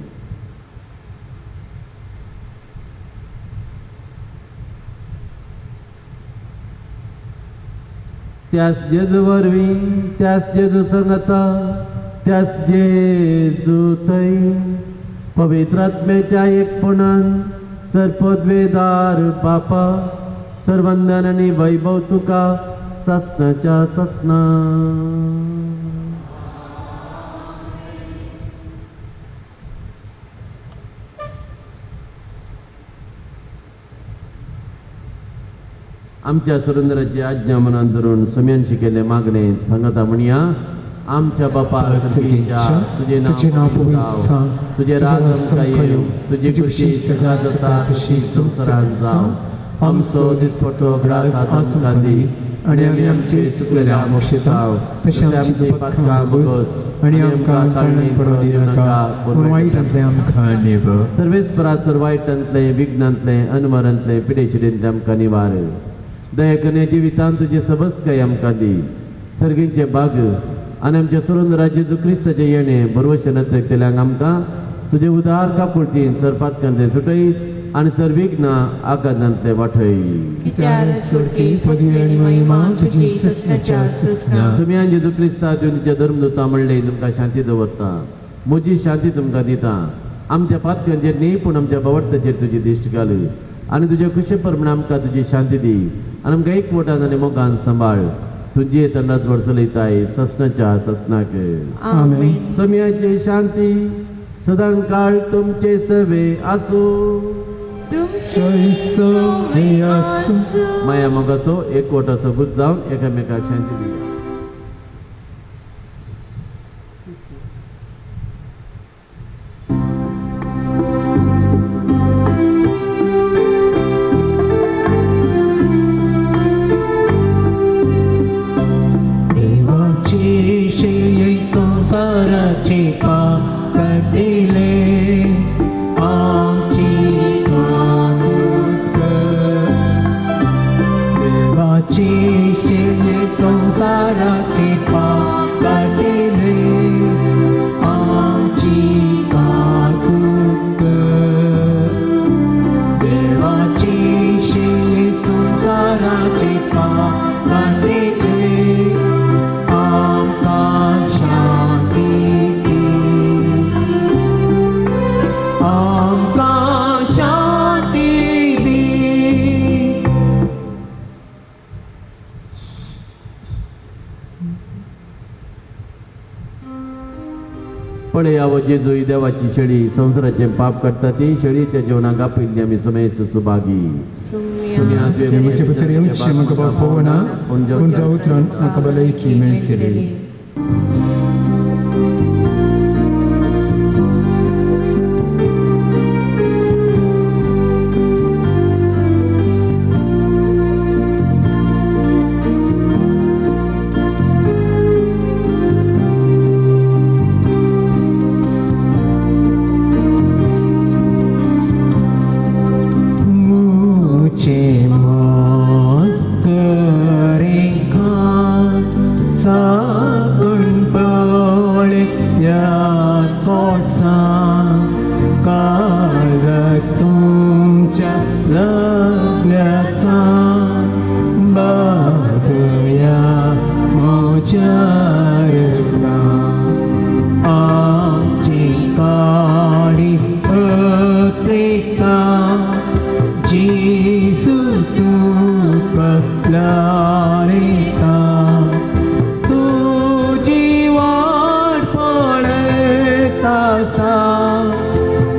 त्यास जेजू वरवीं त्यास जेजू सांगता त्यास जेजू थंय पवित्र आत्म्याच्या एकपणान सर्पद्वेदार बापा सर्वंदन आणि वैभव तुका ससनाच्या ससना आमच्या सुरेंद्राची आज्ञा मनात धरून सम्यांशी केले मागणे सांगता म्हणया आमच्या बापा सर्गीच्या तुझे नाव पवित्र जावं, तुझे राज्य आमकां येवं, तुझी खुशी सदा जाता तशी संवसारांत जावं आमचो दिसपट्टो ग्रास आमकां दी आणि आमी आमचे चुकलेल्या मोक्षिताव तशें आमची पातकां बगस आणि आमकां ताळणी पडूं दिवं नाका पूण वायटांतले आमकां निव सर्वेस्परासर वायटांतले विघ्नांतले अनवरांतले पिडेचिडेंतले आमकां निवार दया करणे जिवितांत तुजे सबस्काय आमकां दी सर्गींचे बाग आनी आमच्या सुरेंद्र जेजू क्रिस्ताचे येणे बरोवशेन तेल्यांक आमकां तुजे उदार काकुळटीन सरपातकांतले सुटय आनी सर्विघ्ना आकांतांतले वाठय सुम्यान जेजू क्रिस्ता तुमच्या धर्मदूता म्हणले तुमकां शांती दवरता म्हजी शांती तुमकां दिता आमच्या पातकांचेर न्ही पूण आमच्या बवडताचेर तुजी दिश्ट घाल आनी तुजे खुशे प्रमाणे आमकां तुजी शांती दी आनी आमकां एकवटान आनी मोगान सांबाळ तुझे तंडात वर्सलयताय ससनाच्या ससनाक
आमेन.
सम्याची शांती सदांकाळ तुमचे सवे आसो माया मोगासो एकवट असो गुज जावन एकामेकाक शांती दिया पळे यावं जेजू ही देवाची शेळी संसाराचे पाप करता ती शेळीच्या जेवणाक आपयल्ली आमी समेस्त सुभागी
म्हजे भितर येवचें म्हाका बा फोवना पूण जावत्रान म्हाका भलायकी मेळटली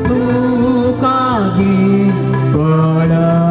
तू कागे पडा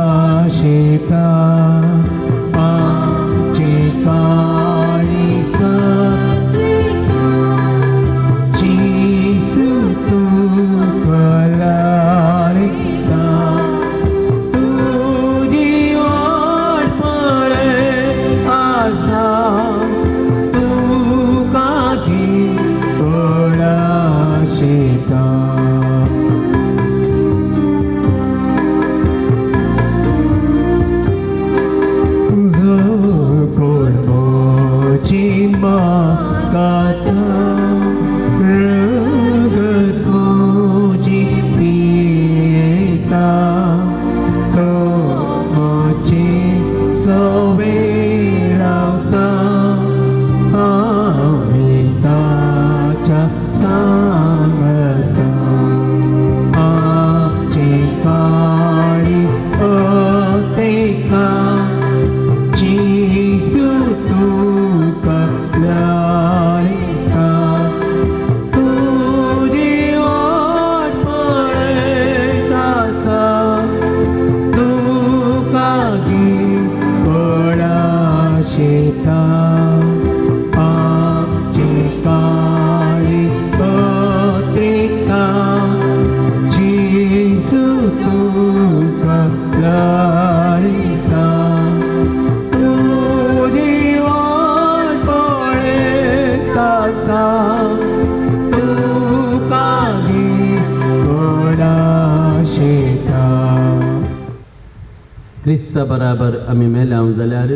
क्रिस्ता बराबर आमी मेल्याव जाल्यार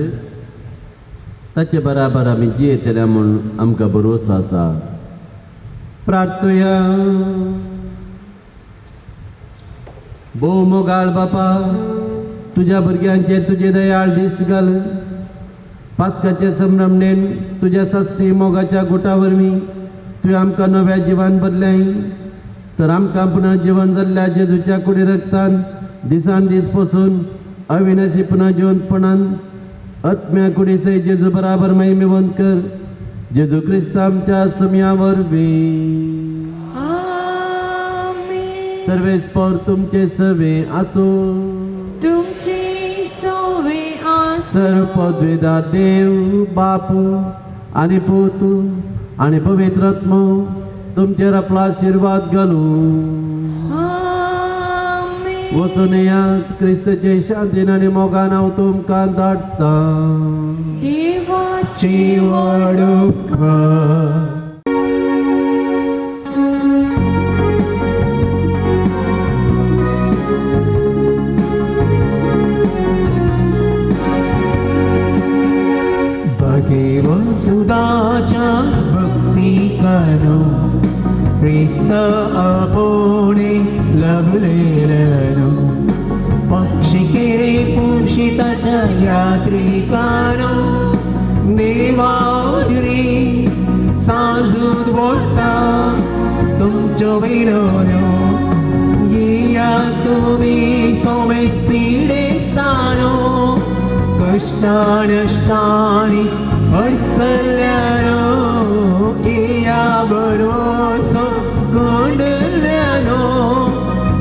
ताचे बराबर आमी जियेतल्या म्हूण आमकां भरोसो आसा. प्रार्थया. भोव मोगाळ बापा, तुज्या भुरग्यांचेर तुजे दयाळ दिश्ट घाल. पास्काचे संभ्रमणेन तुज्या सश्टी मोगाच्या गुटा वरवीं तुवें आमकां नव्या जिवान बदल्याय, तर आमकां पुन्हा जिवन जाल्ल्या जेजूच्या कुडी रक्तान दिसान दीस पसून अविनाशी पुन्हा जिवंतपणान आत्म्या कुडी सयत जेजू बराबर महिमेवंत कर. जेजू क्रिस्त आमच्या सुमया वरवीं.
आमेन.
सर्वेस्पर तुमचे सवे आसो.
तुमची सवे आस
सर्व पदवीदार देव बापू आणि पोतू आणि पवित्र आत्मा तुमचेर आपला आशीर्वाद घालू.
आमेन.
वचून येयात. क्रिस्तचे शांतीन आनी मोगान हांव तुमकां धाडटा.
देवाची
वडूक
सुदाच्या भक्ती करो ख्रिस्त आपोणे लभलेलो पक्षी केरे पुषिताच्या यात्रिकानो देवाउजरी साजूद बोलता तुमचो विनोनो येया तुम्ही सोमेच पीडेस्तानो कष्टानष्टानी हर्सल्यानो येया बरोसो गोंडल्यानो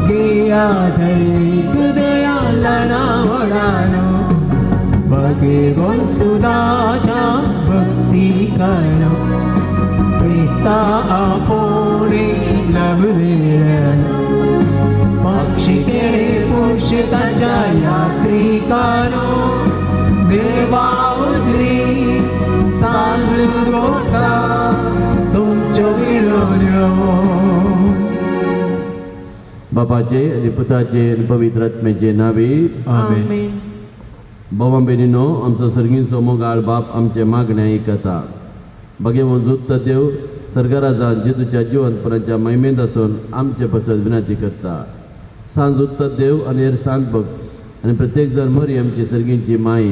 गेया धैर्य दयालाना वडानो भगवान सुदाच्या भक्ती करो क्रिस्ता आपोणे लभलेलो पक्षी केरे पुरुषताच्या यात्रिकानो देवाउद्री सांगोटा तुमचो विनोनो.
बापाचे आणि पुताचे आणि पवित्र आत्म्याचे नावे
आमेन.
भावां भयणीनो, आमचो सर्गीचो मोगाळ बाप आमचे मागण्या आयकता. भगवान जुत्त देव सर्गराजान जेजूच्या जिवंतपणाच्या महिमेंत आसून आमचे पासत विनंती करता. सांज उत्तर देव आनी हेर सांत भक्त आनी प्रत्येक जण मरी आमची सर्गींची माय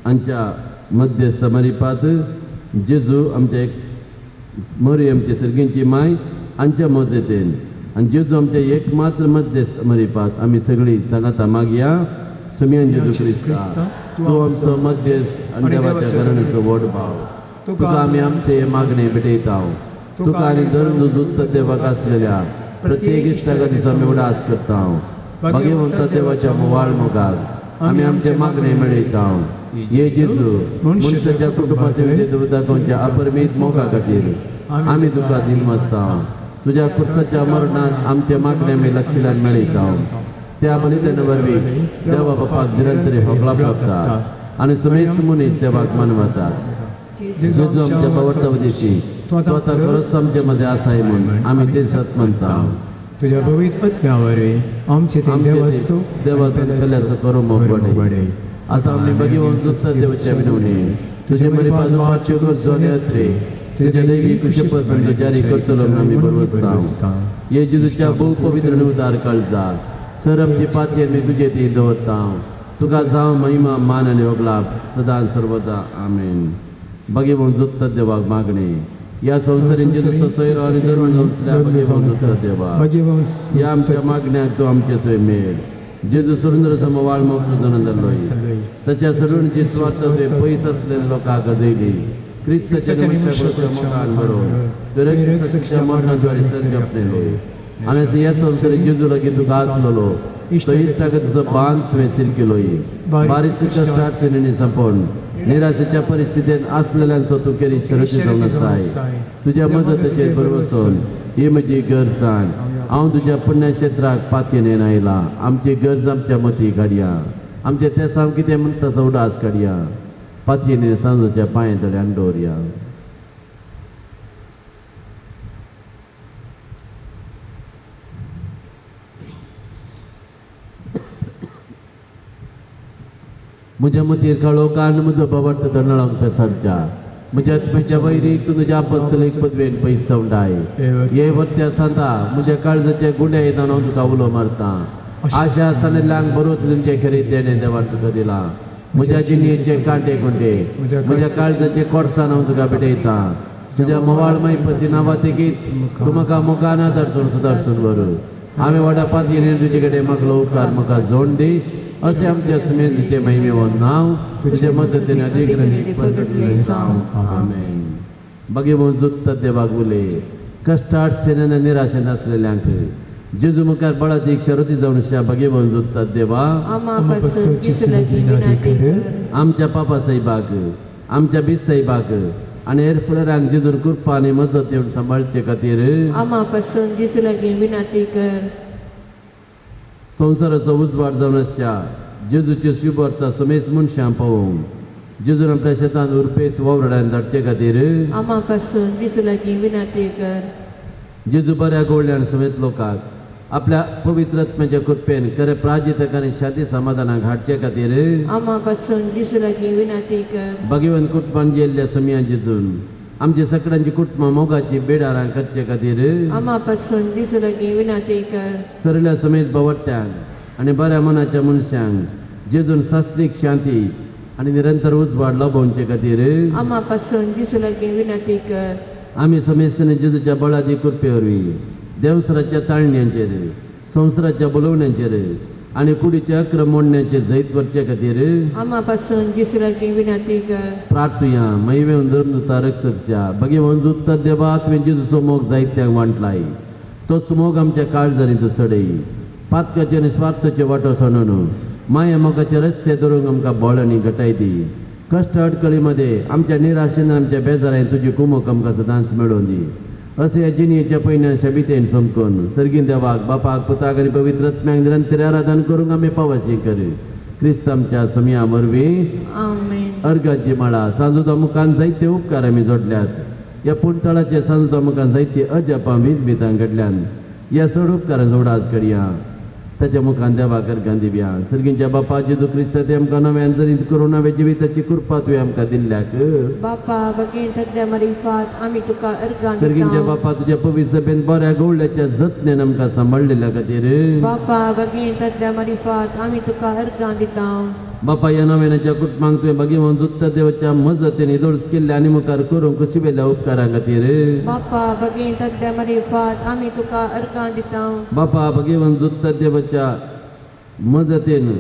हांच्या मध्यस्थ मरिपात जेजू आमचे मरी आमची सर्गींची माय हांच्या मजतेन आनी जेजू आमचे एकमात्र मध्यस्थ मरिपात आमी सगळीं सांगाता मागया. सुमयान जेजू क्रिस्ता, तूं आमचो मध्यस्थ आनी देवाच्या घराण्याचो व्हड भाव, तुका आमी आमचे मागणे भेटयता. तुका आनी धर्म देवाक आसलेल्या प्रत्येक इश्टाका दिसा आमी उडास करता. भगवंत देवाच्या मोवाळ मोगाक आमी आमचे मागणे मेळयता. ये जेजू, मनशाच्या कुटुंबाचे विजय दाखोवच्या अपरिमीत मोगा खातीर आमी तुका दिलमस्ता. तुज्या कुर्साच्या मरणात आमचे मागणे आमी लक्षिलान मेळयता. त्या बलिदाना वरवीं देवा बापाक निरंतरी होगळा प्राप्ता आनी समेस मनीस देवाक मानवतात. जेजू आमच्या पवर्ता दिशी तूं आतां खरोच आमचे मध्ये आसाय म्हूण आमी ते सत म्हणटा.
तुझ्या पवित्र आत्म्यावरवी आमचे ते
देवाचो केल्याचो करो मोगवडे. आतां आमी भगवान जुत्त देवाच्या विनवणी तुजे मरी पादुपाच्यो गरजो नेत्रे तुझ्या दैवी कुशपद जारी करतलो म्हूण आमी बरवसता. हे जेजूच्या भोव पवित्र आनी उदार काळजा सर आमची पातयेर आमी तुजे ती दवरता. तुका जावं महिमा मान आनी होगला सदां सर्वदा. आमेन. भगवान जुत्त देवाक मागणे. या संवसारीन जेजूचो सोयरो आनी धर्म असल्या भगवान जुत्त देवा ह्या आमच्या मागण्याक तूं आमचे सोय मेळ. जेजू सुरेंद्र समवाळ मोग जावन जाल्लोय ताच्या सडूणची स्वार्थ तुवें पयस आसलेल्या लोकांक गजयली. क्रिस्ताच्या मोगान बरोबर मरणाद्वारे सर्ग आपलेलो आनी ह्या संवसारीन जेजू लागीं तुका आसलेलो तो इश्टाक तुजो बांद तुवें सील केलोय. बारीक कश्टाट सिनेनी संपोवन निराशेच्या परिस्थितीत असलेल्यांचो तूं केरी शरती जावन आसाय. तुज्या मजतीचेर बरवसून ही म्हजी गरज आण. हांव तुज्या पुण्य क्षेत्राक पातयेन येवन आयला. आमची गरज आमच्या मती काडया. आमचे ते साम कितें म्हणटा तो उडास काडया. पातयेन सांजोच्या पांय तळ्यान दवरया. म्हज्या मतीर काळो कान म्हजो बवट धनळांक पेसारच्या म्हज्या आत्म्याच्या वैरीक तूं तुज्या आपस्तलीक पदवेन पयसवंडाय हे वर्त्या सांता म्हज्या काळजाचे गुंडे येताना हांव तुका उलो मारता आशा सनेल्यांक बरोच तुमचे खरे देणे देवान तुका दिला म्हज्या जिणेचे कांटे कोंटे म्हज्या काळजाचे कोडसान हांव तुका भेटयता तुज्या मोवाळमय पसिनावा तेगीत तूं म्हाका मुखाना दर्शन सुदारसून व्हर हांवें व्हडा पातयेन तुजे कडेन मागलो उपकार म्हाका जोड दी अशें आमच्या सुमेधीचे महिमेवन नांव तुजे मजतीन अधिग्रहीत प्रगटले जावं आमेन. भगवंत जुत्त देवाक उले कश्टाट सेनेन निराशेन आसलेल्यांक जेजू मुखार बळादीक शरती जावन अशा भगवंत जुत्त देवा
आमापासून जिसुलागी विनंती कर.
आमच्या पापा साहेबाक आमच्या बीस साहेबाक आनी हेर फुडाऱ्यांक जेजून कृपा आनी मजत येवन सांबाळचे खातीर
आमापासून जिसुलागी विनंती कर.
संवसाराचो उजवाड जावन आसच्या जेजूचे शुभ अर्थ समेस मनशां पावोवंक जेजून आपल्या शेतांत उरपेस वावरड्यान धाडचे खातीर
आमापासून जिसुलागी विनंती कर.
जेजू बऱ्या गोवळ्यान समेत लोकांक आपल्या पवित्र आत्म्याच्या कृपेन खरे प्राजितक आनी शांती समाधानाक हाडचे खातीर
आमापासून जिसुलागी विनंती कर.
भगवंत कुटुंबान जेल्ल्या समियान जेजून आमची सगळ्यांची कुटुंबां मोगाची बेडारां करचे खातीर
आमापासून जिसुलागी विनंती कर.
सरल्या समेत बवट्यांक आनी बऱ्या मनाच्या मनशांक जेजून शास्त्रीक शांती आनी निरंतर उजवाड लाभोवचे खातीर
आमापासून जिसुलागी विनंती कर.
आमी समेस्तान जेजूच्या बळादी कृपे वरवीं देवसराच्या ताळण्यांचेर संवसाराच्या बोलवण्यांचेर आनी कुडीचे अक्रम मोडण्याचे जैत वरचे खातीर
आमापासून जिसुलागी विनंती कर.
प्रार्थुया मैवेन धर्मदूता रक्षकच्या भगवंत जुत्त देवा तुवें जेजूचो मोग जायत्यांक वांटलाय तोच मोग आमच्या काळजांनी तूं सडय पातकाचे आनी स्वार्थाचे वाटो सोडून माया मोगाचे रस्ते धरूंक आमकां बळ आनी घटाय दी कश्ट अडकळी मध्ये आमच्या निराशेन आमच्या बेजारांत तुजी कुमक आमकां सदांच मेळोवन दी असे ह्या जिणेच्या पयल्यान शबितेन समकून सर्गीन देवाक बापाक पुताक आनी पवित्र आत्म्याक निरंतर आराधन करूंक आमी पावची कर क्रिस्त आमच्या समिया वरवीं
आमेन.
अर्गाची माळा सांजोदा मुखान जायते उपकार आमी जोडल्यात ह्या पुणतळाचे सांजोदा मुखान जायते अजपां वीजबितां घडल्यान ह्या चड उपकार जोडाज करया ताच्या मुखान देवाक अर्गां दिवया सर्गींच्या बापा जेजू क्रिस्त ते आमकां नव्यान जरीत करून नव्या जिविताची कृपा तुवें आमकां दिल्ल्याक
बापा बगेन तद्या मरिफात आमी तुका अर्गां
सर्गींच्या
दिता.
बापा तुज्या पवित्र सभेन बऱ्या गवळ्याच्या जतनेन आमकां सांबाळलेल्या खातीर
बापा बगेन तद्या मरिफात आमी तुका अर्गां दिता.
बापा ह्या नव्यानाच्या कुटुंबांक तुवें भगवंत जुत्त देवाच्या मजतीन इदोळस केल्ल्या आनी मुखार करूंक कशी वेल्या उपकारां खातीर
बापा बगेन तद्या मरिफात आमी तुका अर्गां दिता.
बापा भगवंत जुत्त देवाच्या मजतीन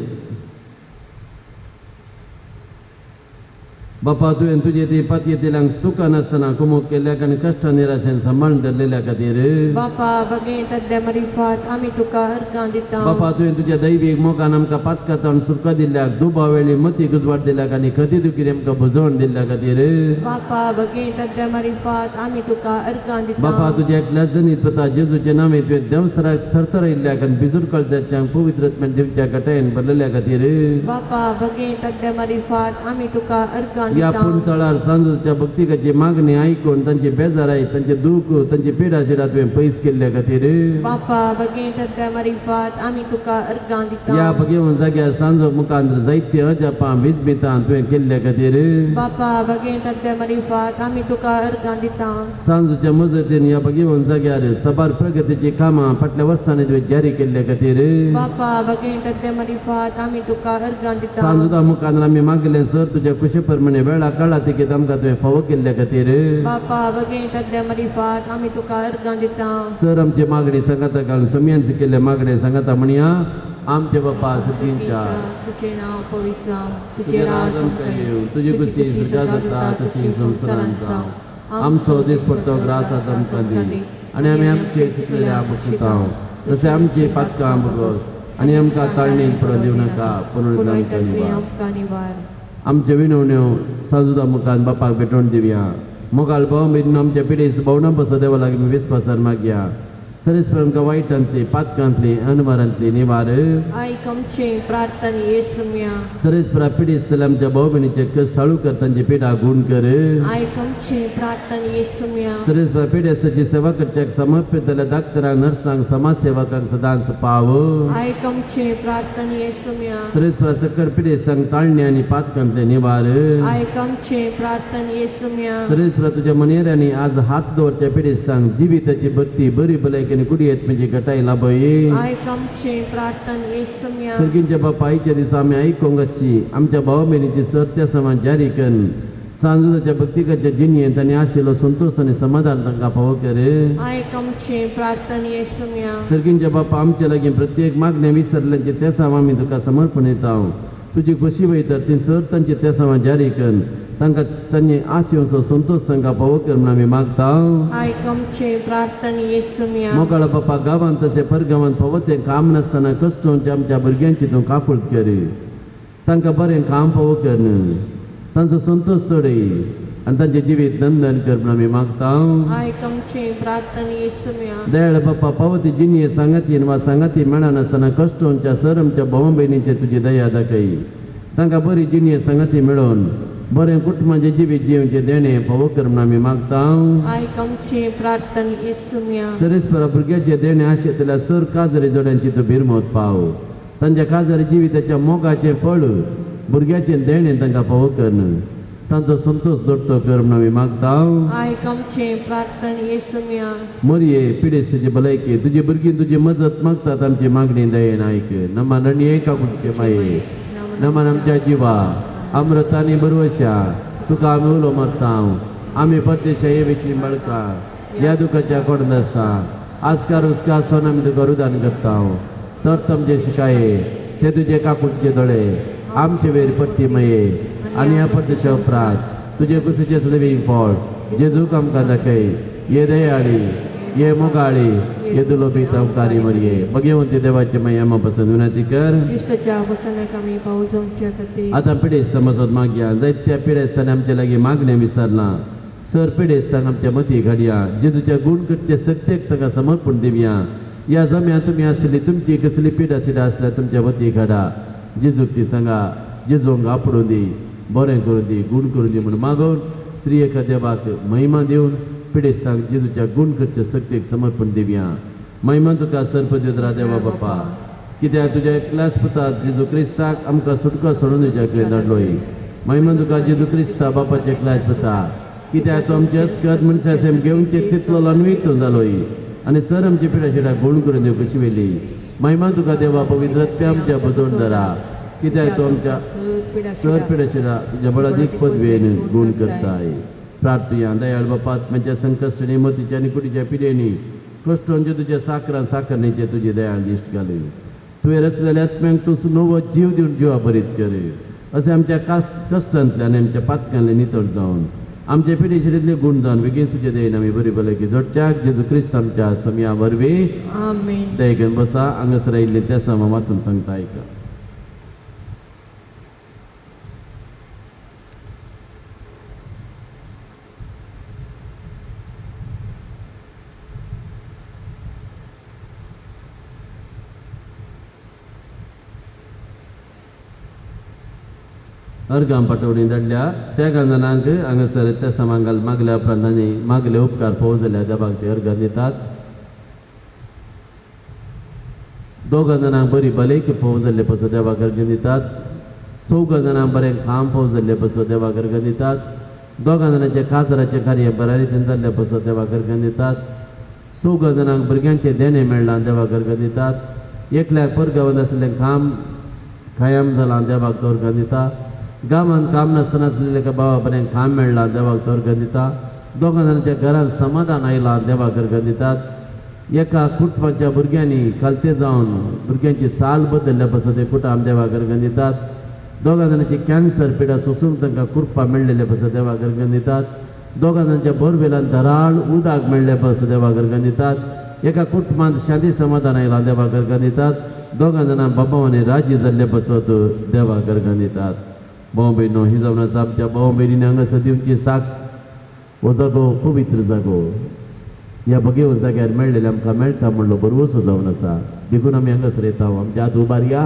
बापा तुवें तुजे ती पातयेंतल्यांक सुखां नासतना कुमोग केल्ल्याक आनी कश्टां निराशेन सांबाळून धरलेल्या खातीर
बापा बगेन तद्या मरिफात आमी तुका अर्गां दिता.
बापा तुवें तुज्या दैवीक मोगान आमकां पातकातान सुरका दिल्ल्याक दुबा वेळी मती गुजवाट दिल्याक आनी खती दुखी आमकां बुजवण दिल्ल्या खातीर
बापा बगेन तद्या मरिफात आमी तुका अर्गां दिता.
बापा तुज्या एकल्या जनीत पता जेजूचे नांवे तुवें देवसराक थरथरयल्ल्याक आनी भिजूर कळजाच्या पवित्र आत्म्यान दिवच्या गटायेन भरलेल्या खातीर
बापा बगेन तद्या मरिफात आमी तुका अर्गां
या
दिता.
पुणतळार सांजोच्या भक्तिकाची मागणी आयकून तांची बेजाराय तांचे दूख तांची पिडा शिडा तुवें पयस केल्ल्या खातीर
बापा बगेन तद्या मरिफात आमी तुका अर्गां दिता.
या भगवंत जाग्यार सांजो मुखांत जायते अजापां भिजबितां तुवें केल्ल्या खातीर
बापा बगेन तद्या मरिफात आमी तुका अर्गां दिता.
सांजोच्या मजतीन या भगवंत जाग्यार सबार प्रगतीची कामां फाटल्या वर्सांनी तुवें जारी केल्ल्या खातीर
बापा बगेन तद्या मरिफात आमी तुका अर्गां दिता.
सांजोदा मुखान आमी मागले सर तुज्या कुशे प्रमाणे वेळा काळा तिकेत आमकां तुवें फावो केल्ल्या खातीर
बापा बगेन तद्या मरिफात आमी तुका अर्गां दिता.
सर आमची मागणी सांगाता घालून समियांचे केल्ले मागणे सांगाता म्हणया आमचे बापा सगळींच्या
तुझे नाव पवित्र
तुझे राज आमकां येवं तुजी कुशी सुजा जाता तशी संवसारांत जावं आमचो दीस पडतो ग्रास आमकां दी आनी आमी आमचे चुकलेल्या बक्षितांव तशें आमची पातकां बगोस आनी आमकां ताळणेन पडूं दिवं नाका पुनरुद्दार करिवा.
आमकां निवार.
आमचे विनवण्यो साजुदा मुखान बापाक भेटोवन दिवया मोगाल भाव मेदून आमच्या पिढीस भोवना बसो देवा लागीं विस्वासान मागया सरेस्पर आमकां वायटांतली पातकांतली अनवरांतली निवार
आयक आमचे प्रार्थना येसुम्या
सरेस्परा पिडीसतल्या आमच्या भाऊ भयणीचे कश्ट हळू करतांची पिडा गुण कर
आयक आमचे प्रार्थना येसुम्या
सरेस्परा पिडेस्ताची सेवा करच्याक समर्पित जाल्या डाक्टरांक नर्सांक समाजसेवकांक सदांच पाव
आयक आमचे प्रार्थना येसुम्या
सरेस्परा सकट पिडेस्तांक ताळणी आनी पातकांतले निवार
आयक आमचे प्रार्थना येसुम्या
सरेस्परा तुझ्या मनेऱ्यांनी आज हात दवरच्या पिडेस्तांक जिविताची भक्ती बरी भलायकी आनी कुडी येतमेची गटाय लाभय
आयक आमचे प्रार्थना येसुम्या
सर्गींच्या बापा आयच्या दिसा आमी आयकोंक आसची आमच्या भावा भयणीची सर्त्या समाज जारी कर सांजुदाच्या भक्तिकाच्या जिणयेंत आनी आशिल्लो संतोष आनी समाधान तांकां फावो कर
आयक आमचे प्रार्थना येसुम्या
सर्गींच्या बापा आमच्या लागीं प्रत्येक मागण्या विसरल्यांचे त्या साम आमी तुका समर्पण येता तुजी खोशी वयता ती सर तांचे त्या सामा जारी कर तांकां तांचे आशयोचो संतोष तांकां फावो कर म्हूण आमी मागता
आयक आमचे प्रार्थना येसुम्या
मोगाळा बापा गांवांत तशें परगांवांत फावो तें काम नासतना कश्टांच्या आमच्या भुरग्यांची तूं काकुळट कर तांकां बरें काम फावो कर तांचो संतोष चडय आनी तांचें जिवीत नंदन कर म्हूण आमी मागता
आयक आमचे प्रार्थना येसुम्या
दयाळ बापा पावती जिणये सांगातीन वा सांगाती मेळनासतना कश्टांच्या सर आमच्या भावा भयणींचेर तुजी दया दाखय तांकां बरी जिणये सांगाती मेळोवन बरें कुटुंबाचें जिवीत जिवचें देणें फावो कर म्हूण आमी मागता
आयक आमचे प्रार्थना येसुम्या
सरेस्परा भुरग्याचें देणें आशिल्ल्या सर काजरी जोड्यांची तूं भिरमोत पाव तांच्या काजरी जिविताच्या मोगाचें फळ भुरग्याचें देणें तांकां फावो कर तांचो संतोष दडतो कर म्हूण आमी मागता
आयक आमचे प्रार्थना येसुम्या
मरये पिडेस्ताची भलायकी तुजी भुरगीं तुजी मजत मागतात आमची मागणी दयेन आयक नमान आनी एका कुटके माये नमान आमच्या जिवा अमृतानी बरवशा तुका आमी उलो मारता आमी परदेशा ये वेची बळका ह्या दुखाच्या कोण आसता आस्कार उस्कार सोन आमी तुका रुदान करता तर तुमचे शिकाये ते तुजे काकुटचे दोळे आमचे वेर पट्टी मये आनी ह्या परदेशा उपरांत तुजे कुशीचे सदैवीक फळ जेजूक आमकां दाखय ये दयाळी ये मोगाळी ये दुलोबीत अवकारी मरये भगवंती देवाचे माया आमा पासून विनंती कर
क्रिस्ताच्या वचनाक आमी पावो जावच्या खातीर
आतां पिडेस्तां मसोत मागया जायत्या पिडेस्तांनी आमचे लागीं मागणें विसरलां सर पिडेस्तांक आमच्या मती घडया जेजूच्या गुण करचे सक्तेक ताका समर्पण दिवया ह्या जम्यां तुमी आसली तुमची कसली पिडा सिडा आसल्यार तुमच्या मती घडा जेजूक ती सांगा जेजूंक आपडून दी बरें करून दी गुण करून दी म्हूण मागोवन त्रिएका देवाक महिमा दिवन पिडेस्तांक जेजूच्या गुण करचे सक्तेक समर्पण दिवया महिमा तुका सर्पदेवरा देवा बापा कित्याक तुज्या एकल्याच पुतात जेजू क्रिस्ताक आमकां सुटको सोडून तुज्या कडेन धाडलोय महिमा तुका जेजू क्रिस्ता बापाचे एकल्याच पुता कित्याक तो आमचे अस्कत मनशा सेम घेवनचे तितलो लनवीत जालोय आनी सर आमची पिडा शिडा गुण करून दिवं कशी वेली महिमा तुका देवा पवित्रत्व आमच्या बजोवन धरा कित्याक तो आमच्या सर पिडा शिडा तुज्या बळादीक पदवेन गुण करताय प्रार्थया दयाळ बापा आत्म्याच्या संकश्टांनी मतीच्या आनी कुडीच्या पिडेनी कश्टांचे तुज्या साकरां साकरणेचे तुजी दयाळ दिश्ट घाल तुवें रचलेल्या आत्म्यांक तूं नवो जीव दिवन जिवा बरीत कर अशें आमच्या कश्टांतल्यान आनी आमच्या पातकांतल्यान नितळ जावन आमचे पिडेशिडेंतले गुण जावन बेगीन तुजे दयेन आमी बरी भलायकी जोडच्याक जेजू क्रिस्त आमच्या समया वरवीं
आमेन
दया घेवन बसा हांगासर आयिल्ले त्या समा वाचून सांगता आयका अर्गां पाठवणी धाडल्या त्या गांजानांक हांगासर त्या समांगाल मागल्या उपरांतांनी मागले उपकार फावो जाल्या देवाक ते अर्गां दितात दोगां जाणांक बरी भलायकी फावो जाल्ले पासून देवाक अर्गां दितात चौगां जाणांक बरें काम फावो जाल्ले पासून देवाक अर्गां दितात दोगां जाणांचे काजराचें कार्य बऱ्या रितीन जाल्ले पासून देवाक अर्गां दितात चौगां जाणांक भुरग्यांचें देणें मेळ्ळां देवाक अर्गां दितात एकल्याक परगांवांत आसलें काम कायम जालां देवाक तो अर्गां दिता गांवांत काम नासतना आसलेले एका भावा बरें काम मेळ्ळां देवाक तो अर्गां दिता दोगां जाणांच्या घरांत समाधान आयलां देवाक अर्गां दितात एका कुटुंबाच्या भुरग्यांनी खालते जावन भुरग्यांची साल बदल्ल्या पासून ते कुटुंब देवाक अर्गां दितात दोगां जाणांची कॅन्सर पिडा सोसूंक तांकां कुरपा मेळ्ळेले पासून देवाक अर्गां दितात दोगां जाणांच्या बोरवेलांत धराळ उदक मेळ्ळे पासून देवाक अर्गां दितात एका कुटुंबांत शांती समाधान आयलां देवाक अर्गां दितात दोगां जाणां बाबांनी राज्य जाल्ले पासून देवाक अर्गां दितात भाव भयणो ही जावन आसा आमच्या भाव भयणींनी हांगासर दिवची साक्ष हो जागो पवित्र जागो ह्या बघेवन जाग्यार मेळ्ळेले आमकां मेळटा म्हणलो बरोवचो जावन आसा देखून आमी हांगासर येता आमच्या हात उबार या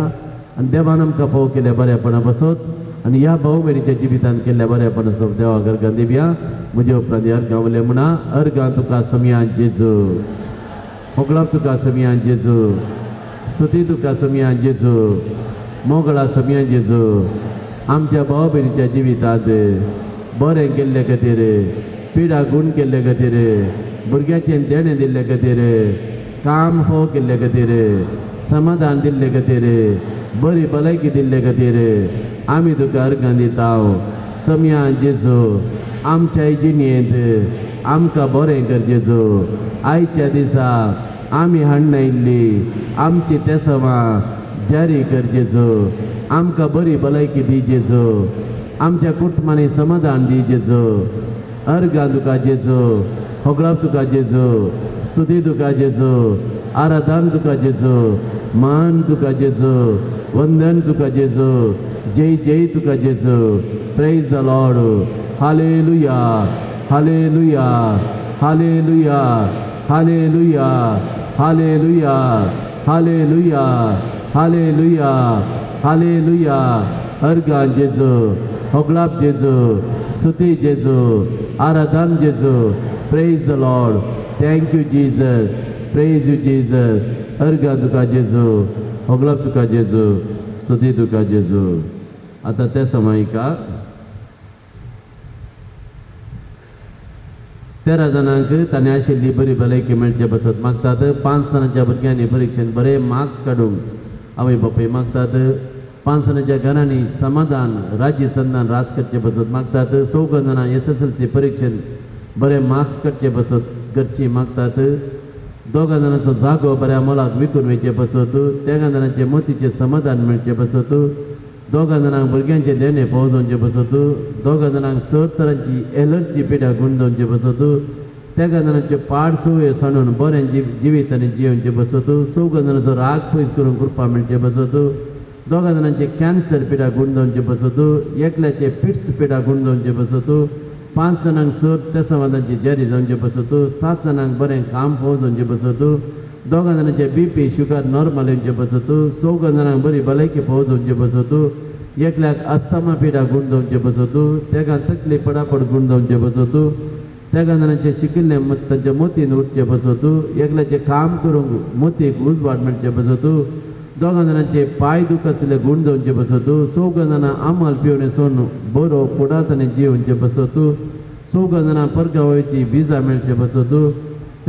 आनी देवान आमकां फोव केल्या बऱ्यापणा बसत आनी ह्या भाऊ भयणीच्या जिवितान केल्ल्या बऱ्यापणा सो देवा अर्गां दिवया म्हज्या उपरांत अर्गां उलय म्हणा अर्गां तुका समियान जेजू मोगळां तुका समियान जेजू स्तुती तुका समियान जेजू मोगळा समियान जेजू आमच्या भाव भयणीच्या जिवितांत बरें केल्ले खातीर पिडा गूण केल्ले खातीर भुरग्याचें देणें दिल्ले खातीर काम फोव केल्ले खातीर समाधान दिल्ले खातीर बरी भलायकी दिल्ले खातीर आमी तुका अर्गां दिता समियान जेजू आमच्या जिणेंत आमकां बरें कर जेजू आयच्या दिसा आमी हाडून आयिल्ली आमची तेसवां जारी कर जेजू आमकां बरी भलायकी दी जेजू आमच्या कुटुंबांनी समाधान दी जेजू अर्गां तुका जेजू होगळाप तुका जेजू स्तुती तुका जेजू आराधन तुका जेजू मान तुका जेजू वंदन तुका जेजू जय जय तुका जेजू praise the lord hallelujah hallelujah hallelujah hallelujah hallelujah hallelujah hallelujah hallelujah अर्गां जेजू होगळाप जेजू स्तुती जेजू आराधन जेजू praise the lord thank you Jesus praise you Jesus अर्गां तुका जेजू होगळाप तुका जेजू स्तुती तुका जेजू आता त्या समायिका 13 जाणांक ताणें आशिल्ली बरी भलायकी मेळचे बसत मागतात 5 जाणांच्या भुरग्यांनी परीक्षेन बरे मार्क्स काडूंक आवय बापूय मागतात 5 जाणांच्या घरांनी समाधान राज्य संधान राज करचे बसत मागतात 14 जाणां SSLC परीक्षेन बरे मार्क्स काडचे बसत घरची मागतात 2 जाणांचो जागो बऱ्या मोलाक विकून वयचे बसत 3 जाणांचे मोतीचे समाधान मेळचे बसत 2 जाणांक भुरग्यांचे देणे फोव जावचे बसत 2 जाणांक 7 तरांची एलर्जी पिड्या गुण जावचे बसत 3 जाणांचे पाड सुवे सांडून बरें जिवीत आनी जियोवचे बसत 14 जाणांचो राग पयस करून कृपा मेळचे बसत 2 जाणांचे कॅन्सर पिड्या गुण जावचे बसत एकल्याचे फिट्स पिड्या गुण जावचे बसत 5 जाणांक 7 त्या समाधानाची जारी जावचे बसत 7 जाणांक बरें काम फोव जावचे बसत 2 जाणांचे BP शुगर नॉर्मल येवचे बसत 14 जाणांक बरी भलायकी फोव जावचे बसत एकल्याक अस्थमा पिडा गुण जावचे बसत तेका तकली पडापड गुण जावचे बसत 3 जाणांचे शिकिल्ले तांचे मोतीन उठचे बसत एकल्याचे काम करूंक मोतीक उजवाड मेळचे बसत 2 जाणांचे पाय दुख आसले गुण जावचे बसत 14 जाणां आमल पिवणे सोन बरो फुडात आनी जिवचे बसत 14 जाणां परगांवची विजा मेळचे बसत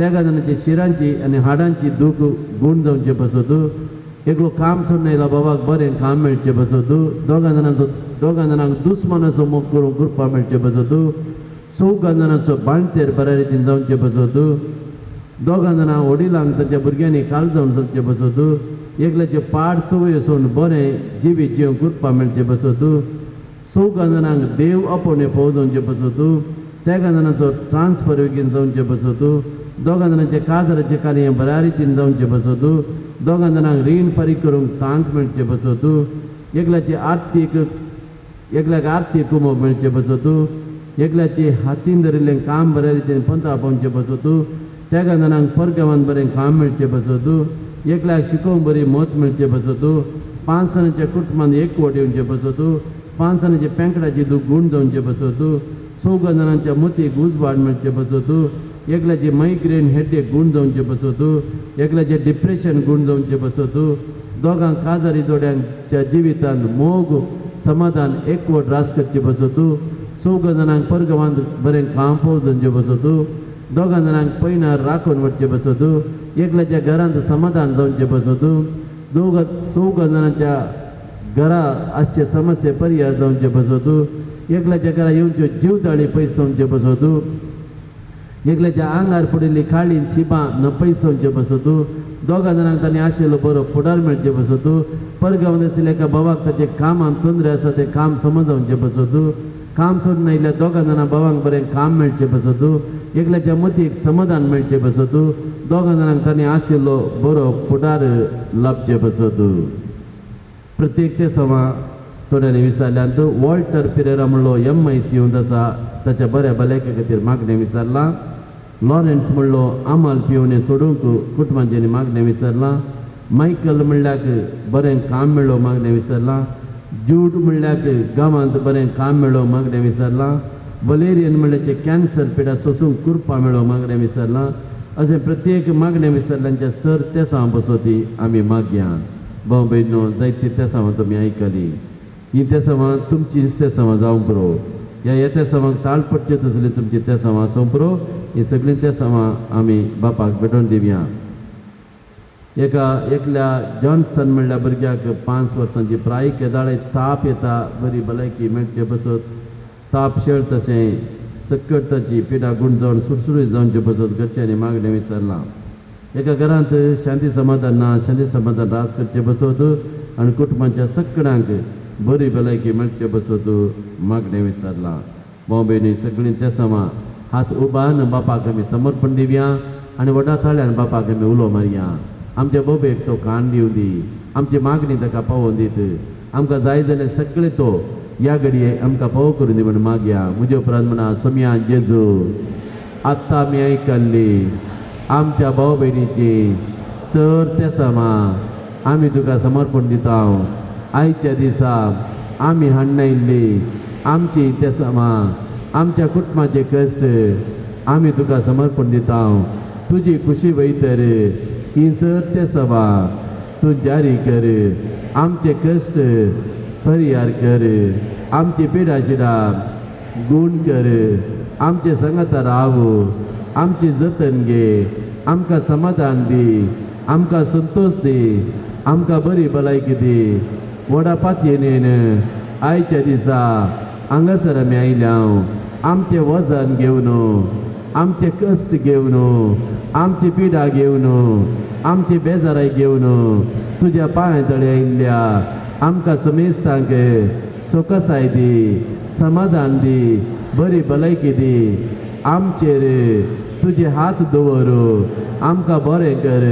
3 जाणांचे शिरांची आनी हाडांची दूख गुण जावचे बसत एकलो काम सोडून येयला बाबाक बरें काम मेळचे बसत 2 जाणांक दुस्मनाचो मोग करूंक कृपा मेळचे बसत 14 जाणांचो बांदतेर बऱ्या रितीन जावचे बसत 2 जाणां वडिलांक तांच्या भुरग्यांनी काळ जावन चलचे बसत एकल्याचे पाड सवय सोडून बरें जिवीत जिवंक कृपा मेळचे बसत 14 जाणांक देव आपोवणे फोव जावचे बसत 3 जाणांचो ट्रान्सफर बेगीन जावचे बसत 2 जाणांचे काजराचे कार्य बऱ्या रितीन जावचे बसत 2 जाणांक रीण फारीक करूंक तांक मेळचे बसत एकल्याक आर्थीक कुमोव मेळचे बसत एकल्याचे हातीन धरिल्लें काम बऱ्या रितीन पंथा पावचे बसत 3 जाणांक परगांवान बरें काम मेळचे बसत एकल्याक शिकोवंक बरी मत मेळचे बसत 5 जाणांच्या कुटुंबान एकवट येवचे बसत 5 जाणांचे पेंकडाची दूख गुण जावचे बसत 14 जाणांच्या मोतीक उजवाड मेळचे बसत एकल्याचे मायग्रेन हेडेक गुण जावचे बसत एकल्याचे डिप्रेशन गुण जावचे बसत 2 काजारी जोड्यांच्या जिवितांत मोग समाधान एकवट राज करचे बसत 14 जाणांक परगांवान बरें काम फोव जावचे बसत 2 जाणांक पैनार राखून वचचे बसत एकल्याच्या घरांत समाधान जावचे बसत 14 जाणांच्या घरा आसचे समस्ये परिहार जावचे बसत एकल्याच्या घरा येवच्यो जीवदाळी पयस जावचे बसत एकल्याच्या आंगार पडिल्ली खाळी शिबां न पयसवचे बसत 2 जाणांक तांणी आशिल्लो बरो फुडार मेळचे बसत परगांवान आशिल्ल्या एका भावाक ताचे कामान तोंदरे आसा ते काम समजावचे बसत काम सोडून आयिल्ल्या 2 जाणां भावांक बरें काम मेळचे बसत एकल्याच्या मतीक समाधान मेळचे बसत 2 जाणांक तांणी आशिल्लो बरो फुडार लाभचे बसत प्रत्येक ते सवा थोड्यांनी विचारल्यांत वॉल्टर पिरेरा म्हणलो MIC येवन आसा ताच्या बऱ्या भलायके खातीर मागणें विचारलां लॉरेन्स म्हणलो आमाल पिवणे सोडूंक कुटुंबांच्यानी मागणें विसरलां. मायकल म्हणल्याक बरें काम मेळ्ळो मागणें विसरलां. जूड म्हणल्याक गांवांत बरें काम मेळ्ळो मागणें विसरलां. वलेरियन म्हणल्याचे कॅन्सर पिडा सोसूंक कुरपा मेळ्ळो मागणें विसरलां. अशें प्रत्येक मागणें विसरल्यांच्या सर तेसां बसोती आमी मागया. भाव भयणो, जायतीं तेसां तुमी आयकलीं. हीं तेसां तुमचींच तेसां जावं पुरो. ह्या तेसांक ताळ पडचे तसलीं तुमची तेसां आसूं पुरो. हीं सगळीं तेसां आमी बापाक भेटोवन दिवया. एकल्या जॉन्सन म्हणल्या भुरग्याक 5 वर्सांची प्राय केदाळे ताप येता, बरी भलायकी मेळचे बसत, ताप शेळ तशें सक्कट ताची पिडा गुण जावन सुरसुरीत जावचे बसत घरच्यांनी मागणें विसरलां. एका घरांत शांती समाधान ना, शांती समाधान रास करचे बसत आनी कुटुंबाच्या सक्कडांक बरी भलायकी मेळचे बसत मागणें विसरलां. भाव भयणी, सगळीं तेसां हात उबान बापाक आमी समर्पण दिवया आनी व्हडा थाळ्यान बापाक आमी उलो मारया. आमच्या बोबेक तो कान दिवं दी, आमची मागणी ताका पावोवन दीत. आमकां जाय जाल्यार सगळें तो ह्या घडये आमकां पावो करून दी म्हण मागया. म्हजे उपरांत म्हणा, सोम्या जेजू, आत्तां आमी आयकल्ली आमच्या भाव भयणीची सर तेसां आमी तुका समर्पण दिता. आयच्या दिसा आमी हाडनायिल्ली आमची तेसां, आमच्या कुटुंबाचे कश्ट आमी तुका समर्पण दिता. तुजी खुशी वयतर ही सर तेसां तूं जारी कर. आमचे कश्ट परिहार कर, आमची पिडा चिडा गूण कर, आमचे संगता राव, आमची जतन घे, आमकां समाधान दी, आमकां संतोष दी, आमकां बरी भलायकी दी. व्हडा पातयेन आयच्या दिसा हांगासर आमी आयल्या. आमचें वजन घेवन, आमचे कश्ट घेवन, आमची पिडा घेवन, आमची बेजाराय घेवन तुज्या पांय तळे आयिल्ल्या आमकां समेस्तांक सोकसाय दी, समाधान दी, बरी भलायकी दी. आमचेर तुजे हात दवर, आमकां बरें कर,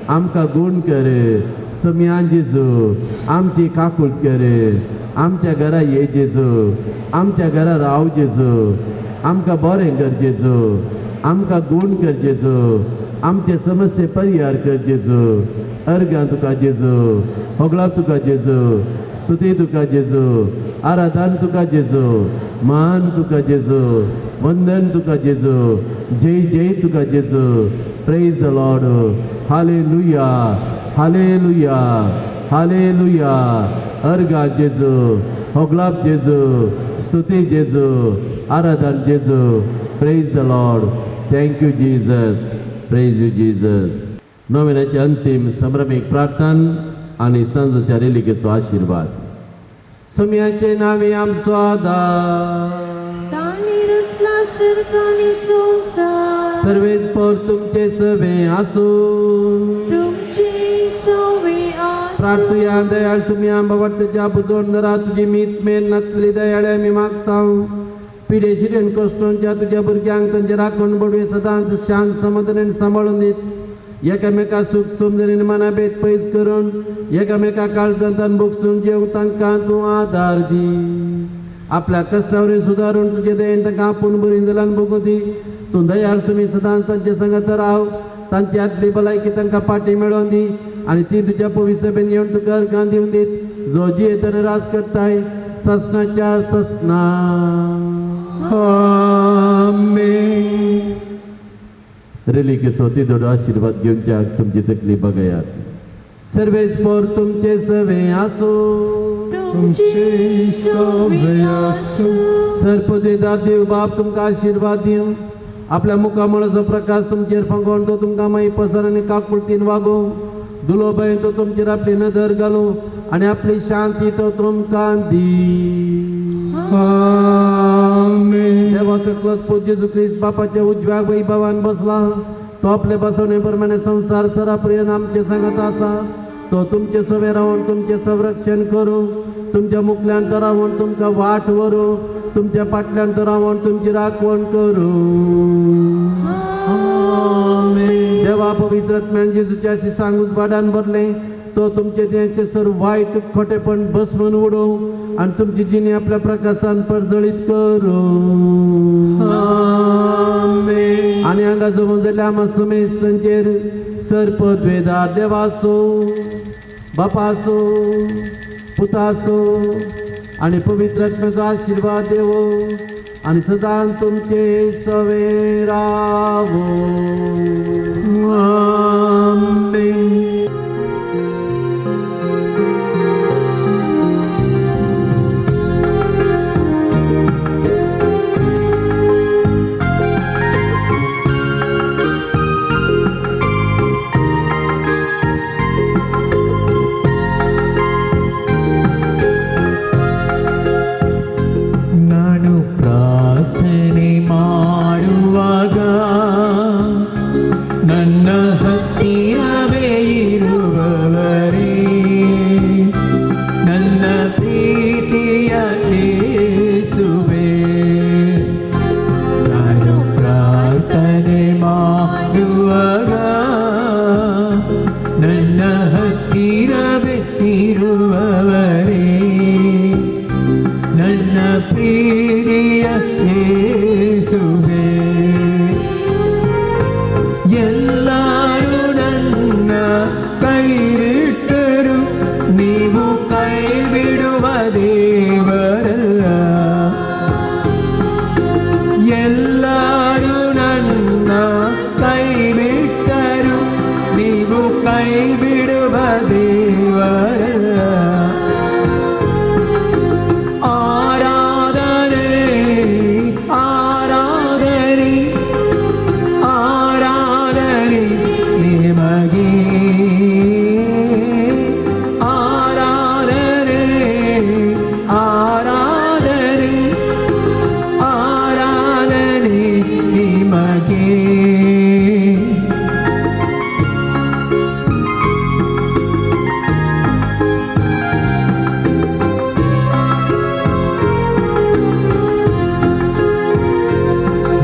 आमकां गूण कर. सोम्यान जेजू आमची काकूट कर. आमच्या घरा ये जेजू, आमच्या घरा राव जेजू. आमकां बरें कर जेजू, आमकां गूण कर जेजू. आमचे समस्ये परिहार कर जेजू. अर्गां तुका जेजू, होगळा तुका जेजू, स्तुती तुका जेजू, आराधन तुका जेजू, मान तुका जेजू, वंदन तुका जेजू, जय जय तुका जेजू. Praise the lord. Hallelujah, hallelujah, hallelujah. अर्गा जेजू, होगलाप जेजू, स्तुती जेजू, आराधन जेजू. Praise the lord. Thank you Jesus. Praise you Jesus. नोवेनाची अंतिम संभ्रमिक प्रार्थना आणि सांजच्या रेलिकेचो आशीर्वाद. सोम्याचे नावे आमचो आदार.
तानी रचला सरकानी संसार,
सर्वेच पर तुमचे सवे आसूं.
तुमची सवे आसूं.
प्रार्थया दयाळ सोम्या बाबा बुजोडणारा तुझी मीत मेल नातली दयाळे आमी मागता. पिढे शिरेन कश्टांच्या तुझ्या भुरग्यांक तांचे राखण बडवे सदांच शांत समाधानान सांबाळून दीत. एकामेका सुख समजून मना भेद पयस करून एकामेका काळजांतान बोगसून जेव तांकां तूं आदार दी. आपल्या कश्टावरी सुदारून तुझे दयेन तांकां आपूण बरी जलान बगू दी. तूं दयाळ सुमी सदांच तांचे संगत राव. तांची आदली भलायकी तांकां पाटी मेळोवन दी आनी ती तुज्या पवित्र सभेन येवन तुका अर्गां दिवन दीत. जो जियेतन राज करताय ससनाच्या ससना. आमेन. रेलिकेचो तिदोडो आशीर्वाद घेवच्याक तुमची तकली बगयात. सर्वेस पर तुमचे सवे आसूं.
तुमची सवे आसूं.
सरपदवीदार देव बाप तुमकां आशीर्वाद दिवं. आपल्या मुखामळाचो प्रकाश तुमचेर फंगोवन तो तुमकां मागीर पसर आनी काकुळतीन वागो. दुलो भंय तो तुमचेर आपली नदर घालूं आनी आपली शांती तो तुमकां दी. देवा सकलोत पूज्य जेजू ख्रिस्त बापाच्या उजव्या वैभवान बसला. तो आपले बसवणे प्रमाणे संसार सरापर्यंत आमचे सांगत आसा. तो तुमचे सवे रावून तुमचे संरक्षण करूं. तुमच्या मुखल्यान तो रावून तुमकां वाट व्हरूं. तुमच्या फाटल्यान तो रावून तुमची राखण करूं. देवा पवित्र आत्म्यान जेजूच्या शिसांग उजवाडान भरले. तो तुमचे देहाचे सर्व वायट खोटेपण भस्मन उडोवं आणि तुमची जिणी आपल्या प्रकाशान परजळीत करूं.
आमेन.
आनी हांगा जमून जाल्ल्या आमा समेस्तांचेर सर्पद्वेदार देवासो बापासो पुतासो आनी पवित्र आत्म्याचो आशिर्वाद देवो आनी सदांच तुमचे सवे रावो.
आमेन. ನಾನು ಪ್ರಾರ್ಥನೆ ಮಾಡುವಾಗ ನನ್ನ ಹತ್ತಿರವೇ ಇರುವವರೇ, ನನ್ನ ಪ್ರೀತಿಯ ಯೇಸುವೇ. ನಾನು ಪ್ರಾರ್ಥನೆ ಮಾಡುವಾಗ ನನ್ನ ಹತ್ತಿರವೇ ಇರುವವರೇ, ನನ್ನ ಪ್ರೀತಿಯ ಯೇಸುವೇ. ಎಲ್ಲರೂ ನನ್ನ ಕೈ ಬಿಟ್ಟರು, ನೀವು ಕೈ ಬಿಡುವ ದೇವರಲ್ಲ. ಎಲ್ಲರೂ ನನ್ನ ಕೈ ಬಿಟ್ಟರು, ನೀವು ಕೈ ಬಿಡುವ ದೇವರಲ್ಲ. ಆರಾಧನೆ ಆರಾಧನೆ ಆರಾಧನೆ ನಿಮಗೆ, ಆರಾಧನೆ ಆರಾಧನೆ ಆರಾಧನೆ ನಿಮಗೆ.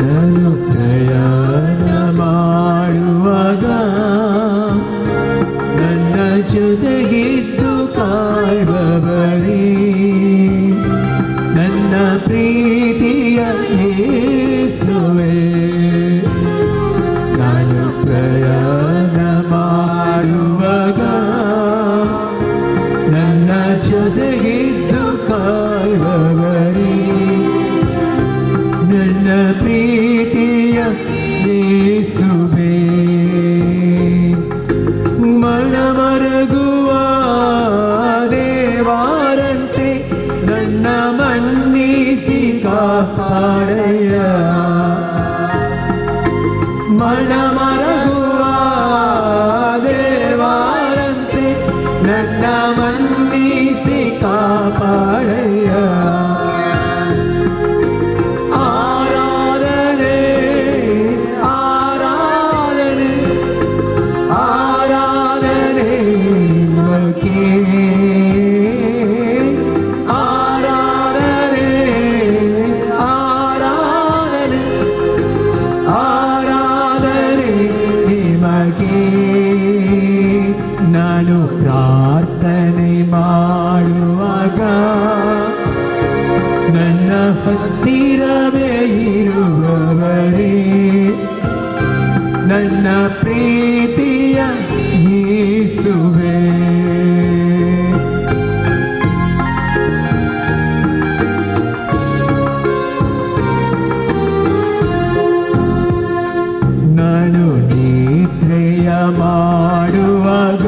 ನಾನು ಪ್ರಯಾಣ ಮಾಡುವಾಗ ನನ್ನ ಜೊತೆಗಿದ್ದು ಕಾಯುವವರೇ, ನನ್ನ ಪ್ರೀತಿಯ ಯೇಸುವೇ. ನಾನು ಪ್ರಯಾಣ ಮಾಡುವಾಗ ನನ್ನ ಜೊತೆಗಿದ್ದು ಕಾಯುವವರೇ, ನನ್ನ ಪ್ರೀತಿಯ ಯೇಸುವೇ. ಮನಮರಗುವ ದೇವರಂತೆ ನನ್ನ ಮನ್ನಿಸಿ ಕಾಪಾಡಯ್ಯ. ಮನಮರಗುವ ದೇವರಂತೆ ನನ್ನ ಮನ್ನಿಸಿ ಕಾಪಾಡಯ್ಯ. ಆರಾಧನೆ ಆರಾಧನೆ ಆರಾಧನೆ ನಿಮಗೆ, ಆರಾಧನೆ ಆರಾಧನೆ ಆರಾಧನೆ ನಿಮಗೆ. ನಾನು ಪ್ರಾರ್ಥನೆ ಮಾಡುವಾಗ ನನ್ನ ಹತ್ತಿರವೇ ಇರುವವರೇ, ನನ್ನ ಪ್ರೀತಿಯ ಯೇಸುವೇ. ನಾನು ನಿದ್ರೆಯ ಮಾಡುವಾಗ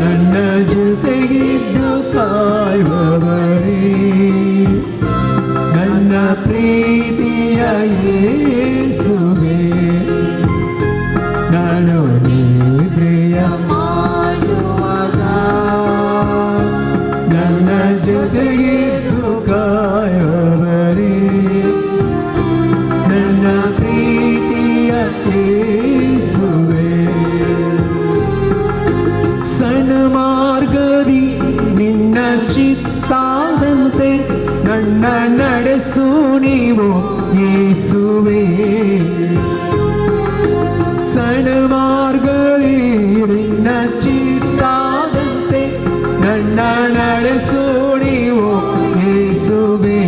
ನನ್ನ ಜೊತೆಗಿದ್ದು ಕಾಯುವವರೇ, ನನ್ನ ಪ್ರೀತಿಯ ಯೇಸುವೇ. ನಾನು ನಿದ್ರೆಯ ಮಾಡುವಾಗ ನನ್ನ ಜೊತೆಗಿದ್ದು ಕಾಯುವವರೇ, ನನ್ನ ಪ್ರೀತಿಯ ಯೇಸುವೇ. ಸಣ್ಣ ಮಾರ್ಗದಿ ನಿನ್ನ ಚಿತ್ತಾದಂತೆ ನನ್ನ ನಡೆಸು ನೀವು ಯೇಸುವೇ. ಸಣ್ಣ ಮಾರ್ಗದಿ ನಿನ್ನ ಚಿತ್ತಾದಂತೆ ನನ್ನ ನಡೆಸು ನೀವು ಯೇಸುವೇ.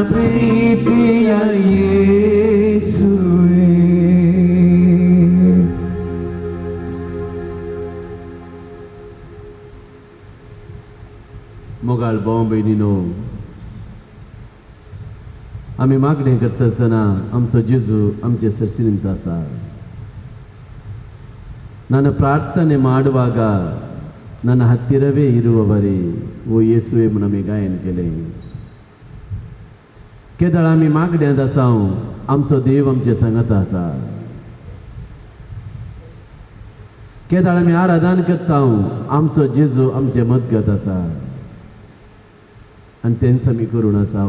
प्रीतिया येसुवे
मोगाळ भाव भयणीनो, आमी मागणें करता आसतना आमचो जेजू आमचे सरसिनींत आसा. ನನ್ನ ಪ್ರಾರ್ಥನೆ ಮಾಡುವಾಗ ನನ್ನ ಹತ್ತಿರವೇ ಇರುವವರೇ ಓ ಯೇಸುವೆ म्हणून आमी गायन केलें. केदाळ आमी मागण्यांत आसा, आमचो देव आमचे सांगात आसा. केदाळ आमी आराधन करता, आमचो जेजू आमचे मदगत आसा आनी तेंच आमी करून आसा.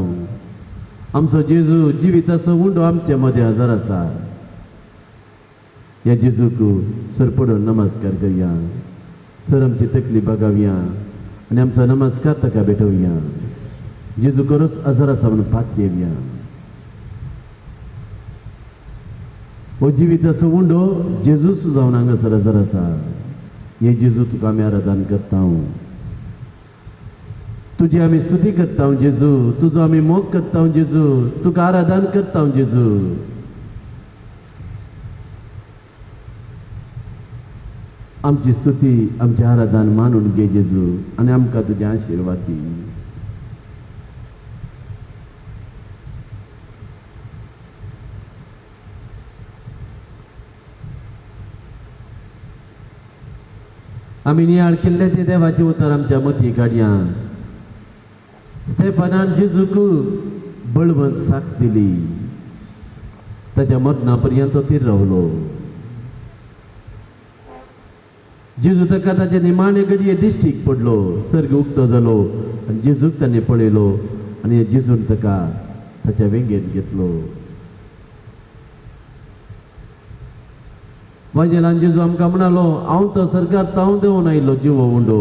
आमचो जेजू जिविताचो उंडो आमचे मदें हजर आसा. या जेजूक सर पडून नमस्कार करुया, सर आमची तकली बगावया आनी आमचो नमस्कार ताका भेटोवया. जेजू करूच हजर आसा म्हणून पात येवया. हो जिविताचो उंडो जेजूच जावन हांगासर हजर आसा. हे जेजू तुका आमी आराधन करता. तुजी आमी स्तुती करता जेजू, तुजो आमी मोग करता जेजू, तुका आराधन करता जेजू. आमची स्तुती आमचे आराधन मानून घे जेजू आनी आमकां तुजे आशिर्वाद दी. आमी नियाळ केल्ले ते देवाचे उतर आमच्या मती काडया. स्तेफानान जेजूक बळवंत साक्ष दिली, ताच्या मरणा पर्यंत तो तीर रावलो. जेजू ताका ताचे निमाणे घडये दिश्टीक पडलो, सर्ग उक्तो जालो आनी जेजूक ताणें पळयलो आनी जेजून ताका ताच्या वेंगेन घेतलो. वाजेलान जेजू आमकां म्हणालो, हांव तो सरकार तांव देंवन आयिल्लो जिवो उंडो.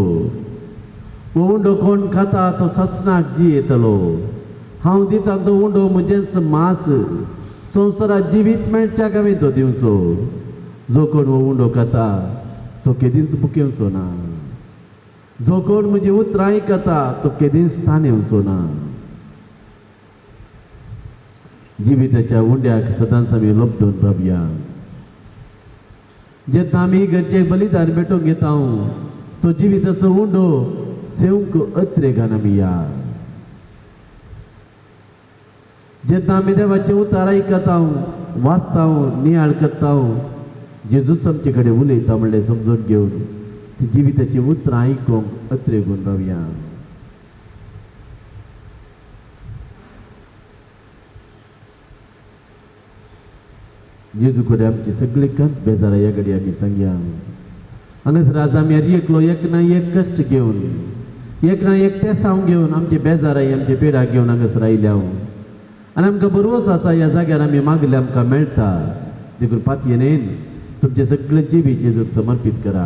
हो उंडो कोण खाता तो ससनाक जी येतलो. हांव दिता तो उंडो म्हजेंच मांस. संवसारात जिवीत मेळच्याक हांवें तो दिवचो. जो कोण हो उंडो खाता तो केदींच बुकेवचो ना. जो कोण म्हजी उतरां आयकता तो केदींच स्थान येवचो ना. जिविताच्या उंड्याक सदांच आमी लोबदून रावया. जेन्ना आमी घरचें बलिदान भेटोवंक येता, तो जिविताचो उंडो सेवंक अत्रे घान आमी या. जेन्ना आमी देवाचें उतार आयकता, वाचता, नियाळ करता, जेजूच आमचे कडेन उलयता म्हणलें समजून घेवन ती जिविताची उतरां आयकूंक अत्रे घेवन रावया. जेजू कडेन आमची सगळी कंत बेजारां ह्या घडये आमी सांगया. हांगासर आज आमी एकलो एक ना एक कश्ट घेवन, एक ना एक तेसांव घेवन, आमचे बेजाराय आमचे पिडा घेवन हांगासर आयल्या. आनी आमकां बरोवस आसा ह्या जाग्यार आमी मागले आमकां मेळटा. देखून पातयेन तुमचे सगळे जिवी जेजूक समर्पित करा.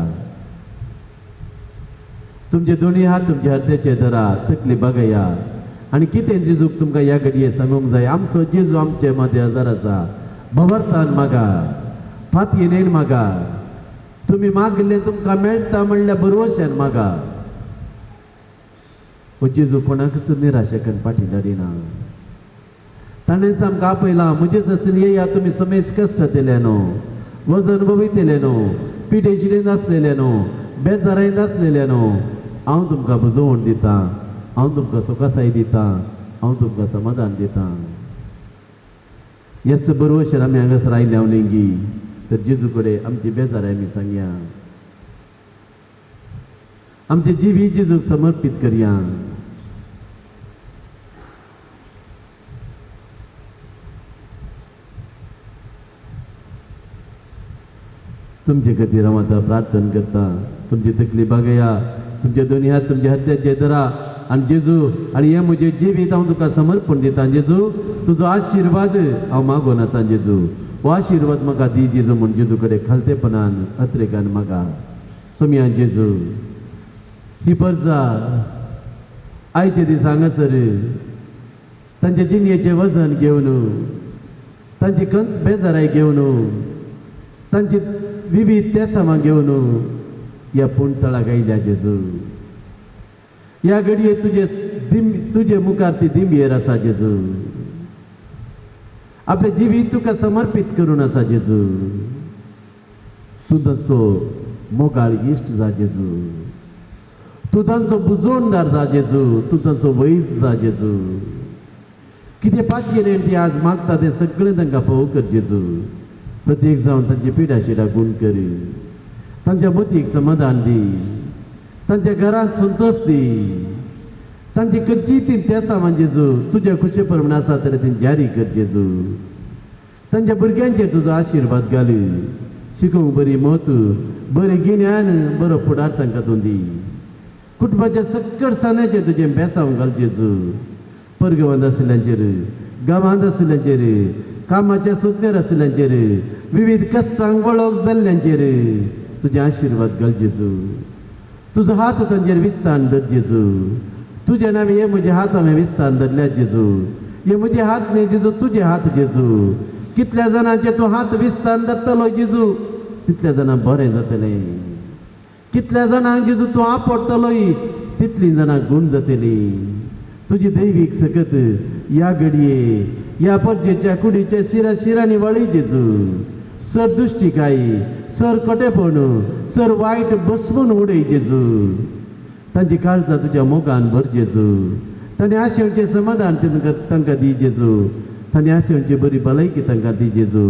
तुमचे दोन्ही हात तुमच्या हृदयाचेर धरा, तकली बगया आनी कितें जेजूक तुमकां ह्या घडये सांगूंक जाय. आमचो जेजू आमचे मदें हजर आसा. भवर्तान मागा, पातयेन मागा. तुमी मागले तुमकां मेळटा म्हणल्यार बरोवशान मागा. हो जेजू कोणाकच निराशेकन फाटीं धाडिना. ताणेंच आमकां आपयलां, म्हजे ससून येया तुमी समेज कश्ट दिले न्हू, वजन वयतले न्हू, पिडेशिरीन आसलेले न्हू, बेजारायन आसलेले न्हू. हांव तुमकां बुजोवण दितां, हांव तुमकां सुखासाय दितां, हांव तुमकां समाधान दितां. ह्याच बरोवशेर आमी हांगासर आयल्या लेंगी. तर जेजू कडेन आमची बेजाराय आमी सांगया. आमचे जिवी जेजूक समर्पित करया. तुमचे खातीर हांव आतां प्रार्थना करता. तुमची तकली बगया, तुमचे दोनी हात तुमच्या हृदयाचेर धरा आनी जेजू आनी हें म्हजें जिवीत हांव तुका समर्पण दितां. जेजू तुजो आशिर्वाद हांव मागोन आसा. जेजू हो आशिर्वाद म्हाका दी जेजू म्हूण जेजू कडेन खालतेपणान अत्रेकान मागा. सोम्या जेजू ही परजा आयचे दीस हांगासर तांचे जिणयेचें वजन घेवन, तांची कंत बेजाराय घेवन, तांची विविध तेसामां घेवन ह्या पुणतळाक आयल्या. जेजू ह्या घडये तुजे मुखार ती दिंबयेर आसा. जेजू आपले जिवीत तुका समर्पित करून आसा जेजू. तूं तांचो मोगाळ इश्ट जा जेजू. तूं तांचो बुजोवणदार जा जेजू. तूं तांचो वैज जा जेजू. कितें पातयेन ती आज मागता तें सगळें तांकां फोव कर जेजू. प्रत्येक जावन तांची पिडा शिडा गुण कर. तांच्या मतीक समाधान दी. तांच्या घरांत संतोष दी. तांची खंयची ती तेसां जेजू तुज्या खुशे प्रमाणे आसा तरी ती जारी कर जेजू. तांच्या भुरग्यांचेर तुजो आशिर्वाद घाल. शिकूंक बरी मत, बरें गिन्यान, बरो फुडार तांकां तूं दी. कुटुंबाच्या सकट सान्याचेर तुजें बेसांव घाल जेजू. परगवांत आशिल्ल्यांचेर, गांवांत आशिल्ल्यांचेर, कामाच्या सुत्यार आशिल्ल्यांचेर, विविध कश्टांक वळख जाल्ल्यांचेर तुजें आशिर्वाद घाल जेजू. तुजो हात तांचेर विस्तान धर जेजू. तुजे नांवे हे म्हजे हात हांवें विस्तान धरल्यात जेजू. हे म्हजे हात न्ही जेजू, तुजे हात जेजू. कितल्या जाणांचे तूं हात विस्तान धरतलो जेजू तितल्या जाणांक बरें जातलें. कितल्या जाणांक जेजू तूं आपडटलोय तितलीं जाणांक गूण जातली. तुजी दैवीक सकत ह्या घडये ह्या परजेच्या कुडीच्या शिरांनी वळय जेजू. सर दुश्टिकाई, सर कटेपण, सर वायट बसवून उडय जेजू. तांची काळजां तुज्या मोगान भर जेजू. तांणी आशेवचें समाधान तांकां दी जेजू. तांणी आशेवची बरी भलायकी तांकां दी जेजू.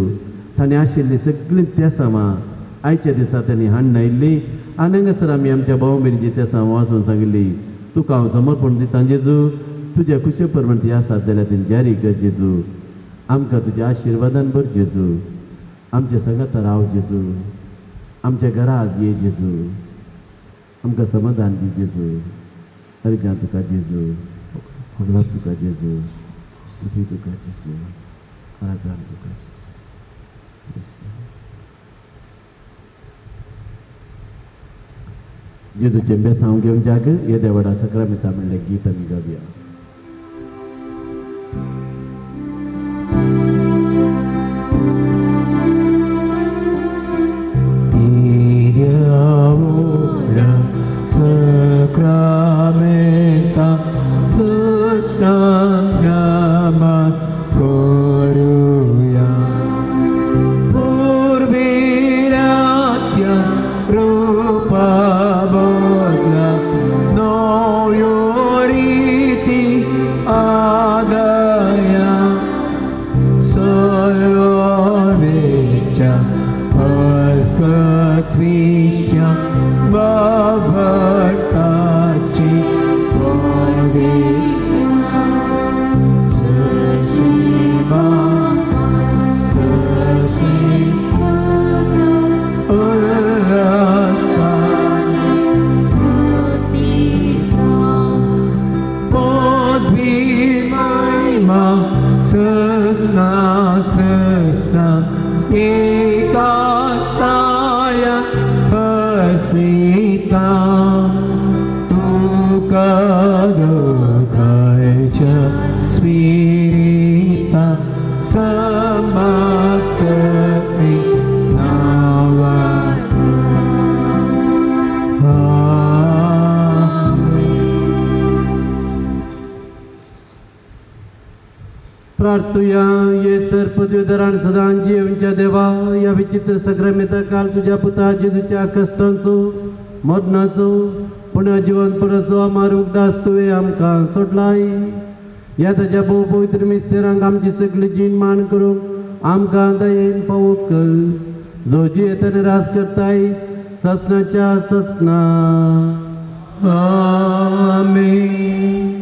तांणी आशिल्लीं सगळीं तेसां आयच्या दिसा तांणी हाडून आयिल्लीं. आनी हांगासर आमी आमच्या भाव भयणीची तेसां वाचून सांगिल्लीं. तुका हांव समर्पण दिता जेजू. तुज्या खुशे प्रमाणे ती आसात जाल्यार ती जारी कर जेजू. आमकां तुज्या आशिर्वादान भर जेजू. आमच्या संगात राव जेजू. आमच्या घरा आज ये जेजू. आमकां समाधान दी जेजू. अर्घां तुका जेजू. फुगला तुका जेजू. स्तुती तुका जेजू. आराधना तुका जेजू. जेजूचे बेसांव घेवन जाग हे देवाडा सक्रामेंता म्हणलें गीत आमी गावया.
Sacramenta Sastangama Koruya Purviratya Rupa Bodla No Yoriti Adaya Salvavecha Alphatvisya Bhavartachi Pavitra Sashiva Sasishvara Ulasani Stutisam Podvimaima Sasna Sasna Ekataya Pasita Tukadukaicha Spirita Samasati Navatu.
प्रार्थुया ये सर पदवीधरान सदां जीवनच्या देवा. या विचित्र सक्रामेंता काल तुझ्या पुता जेजूच्या कश्टांचो मरणाचो पुनर्जीवनपणाचो आमार उगडास तुवें आमकां सोडलाय. ह्या ताच्या भोव पवित्र मिस्तेरांक आमची सगळी जीण मान करूंक आमकां दयेन फावो कर. जो जियेतान रास करताय ससनाच्या ससना.
Amen.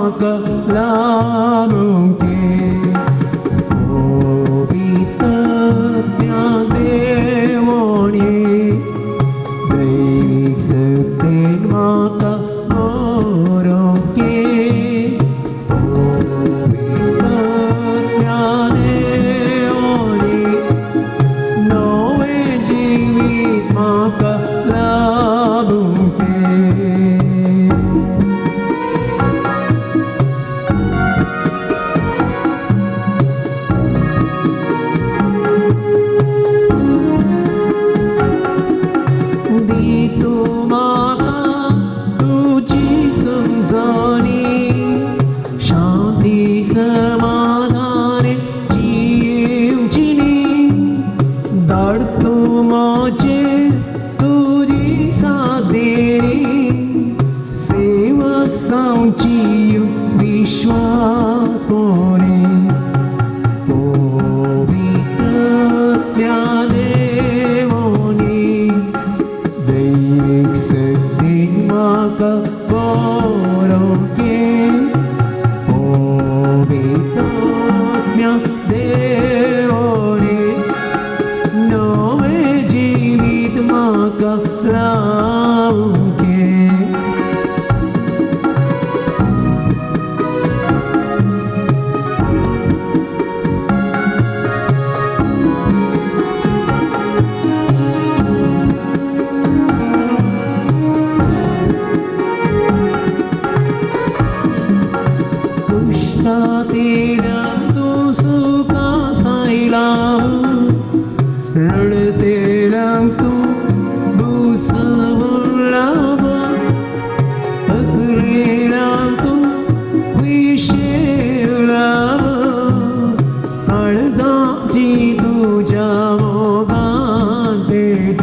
म्हाका लागूंके पवित्रज्ञ देवोणी दैवीक शक्तीन म्हाका भरोंके पवित्रज्ञ देवोणी नवे जिवीत म्हाका लागूंके दितू म्हाका तुजी समजणी शांती समाधान जिवची धाड तूं म्हजेर तुजी सादेरी सेवक जावची विश्वास कोणी पवित्रज्ञ देवोणी दैवीक शक्तीन म्हाका भरोंके पवित्रज्ञ देवोणी नवे जिवीत म्हाका लागूंके दुष्टातीरां तूं सुखा सायला रडतेलांक तूं बुसवळाव तकलेरांक तूं विशेलाव काळजाची तुज्या मोगान पेट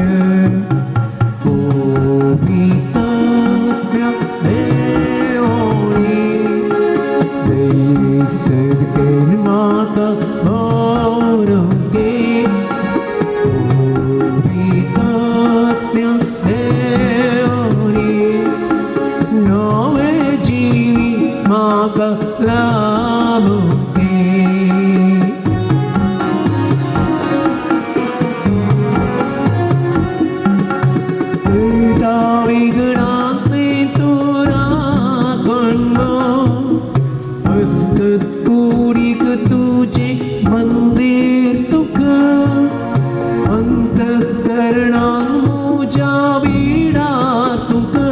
पवित्रज्ञ देवोणी दैवीक शक्तीन म्हाका भरोंके पवित्रज्ञ देवोणी नवे जिवीत म्हाका लागूंके विघ्नांत तूं राखणो असत कुडीक तुजें मंदीर तुका अंतःकरणांत म्हज्या विडार तुका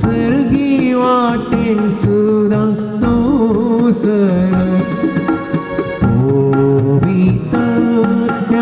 सर्गी वाटेन सुद्दां तूं सर पवित्रज्ञ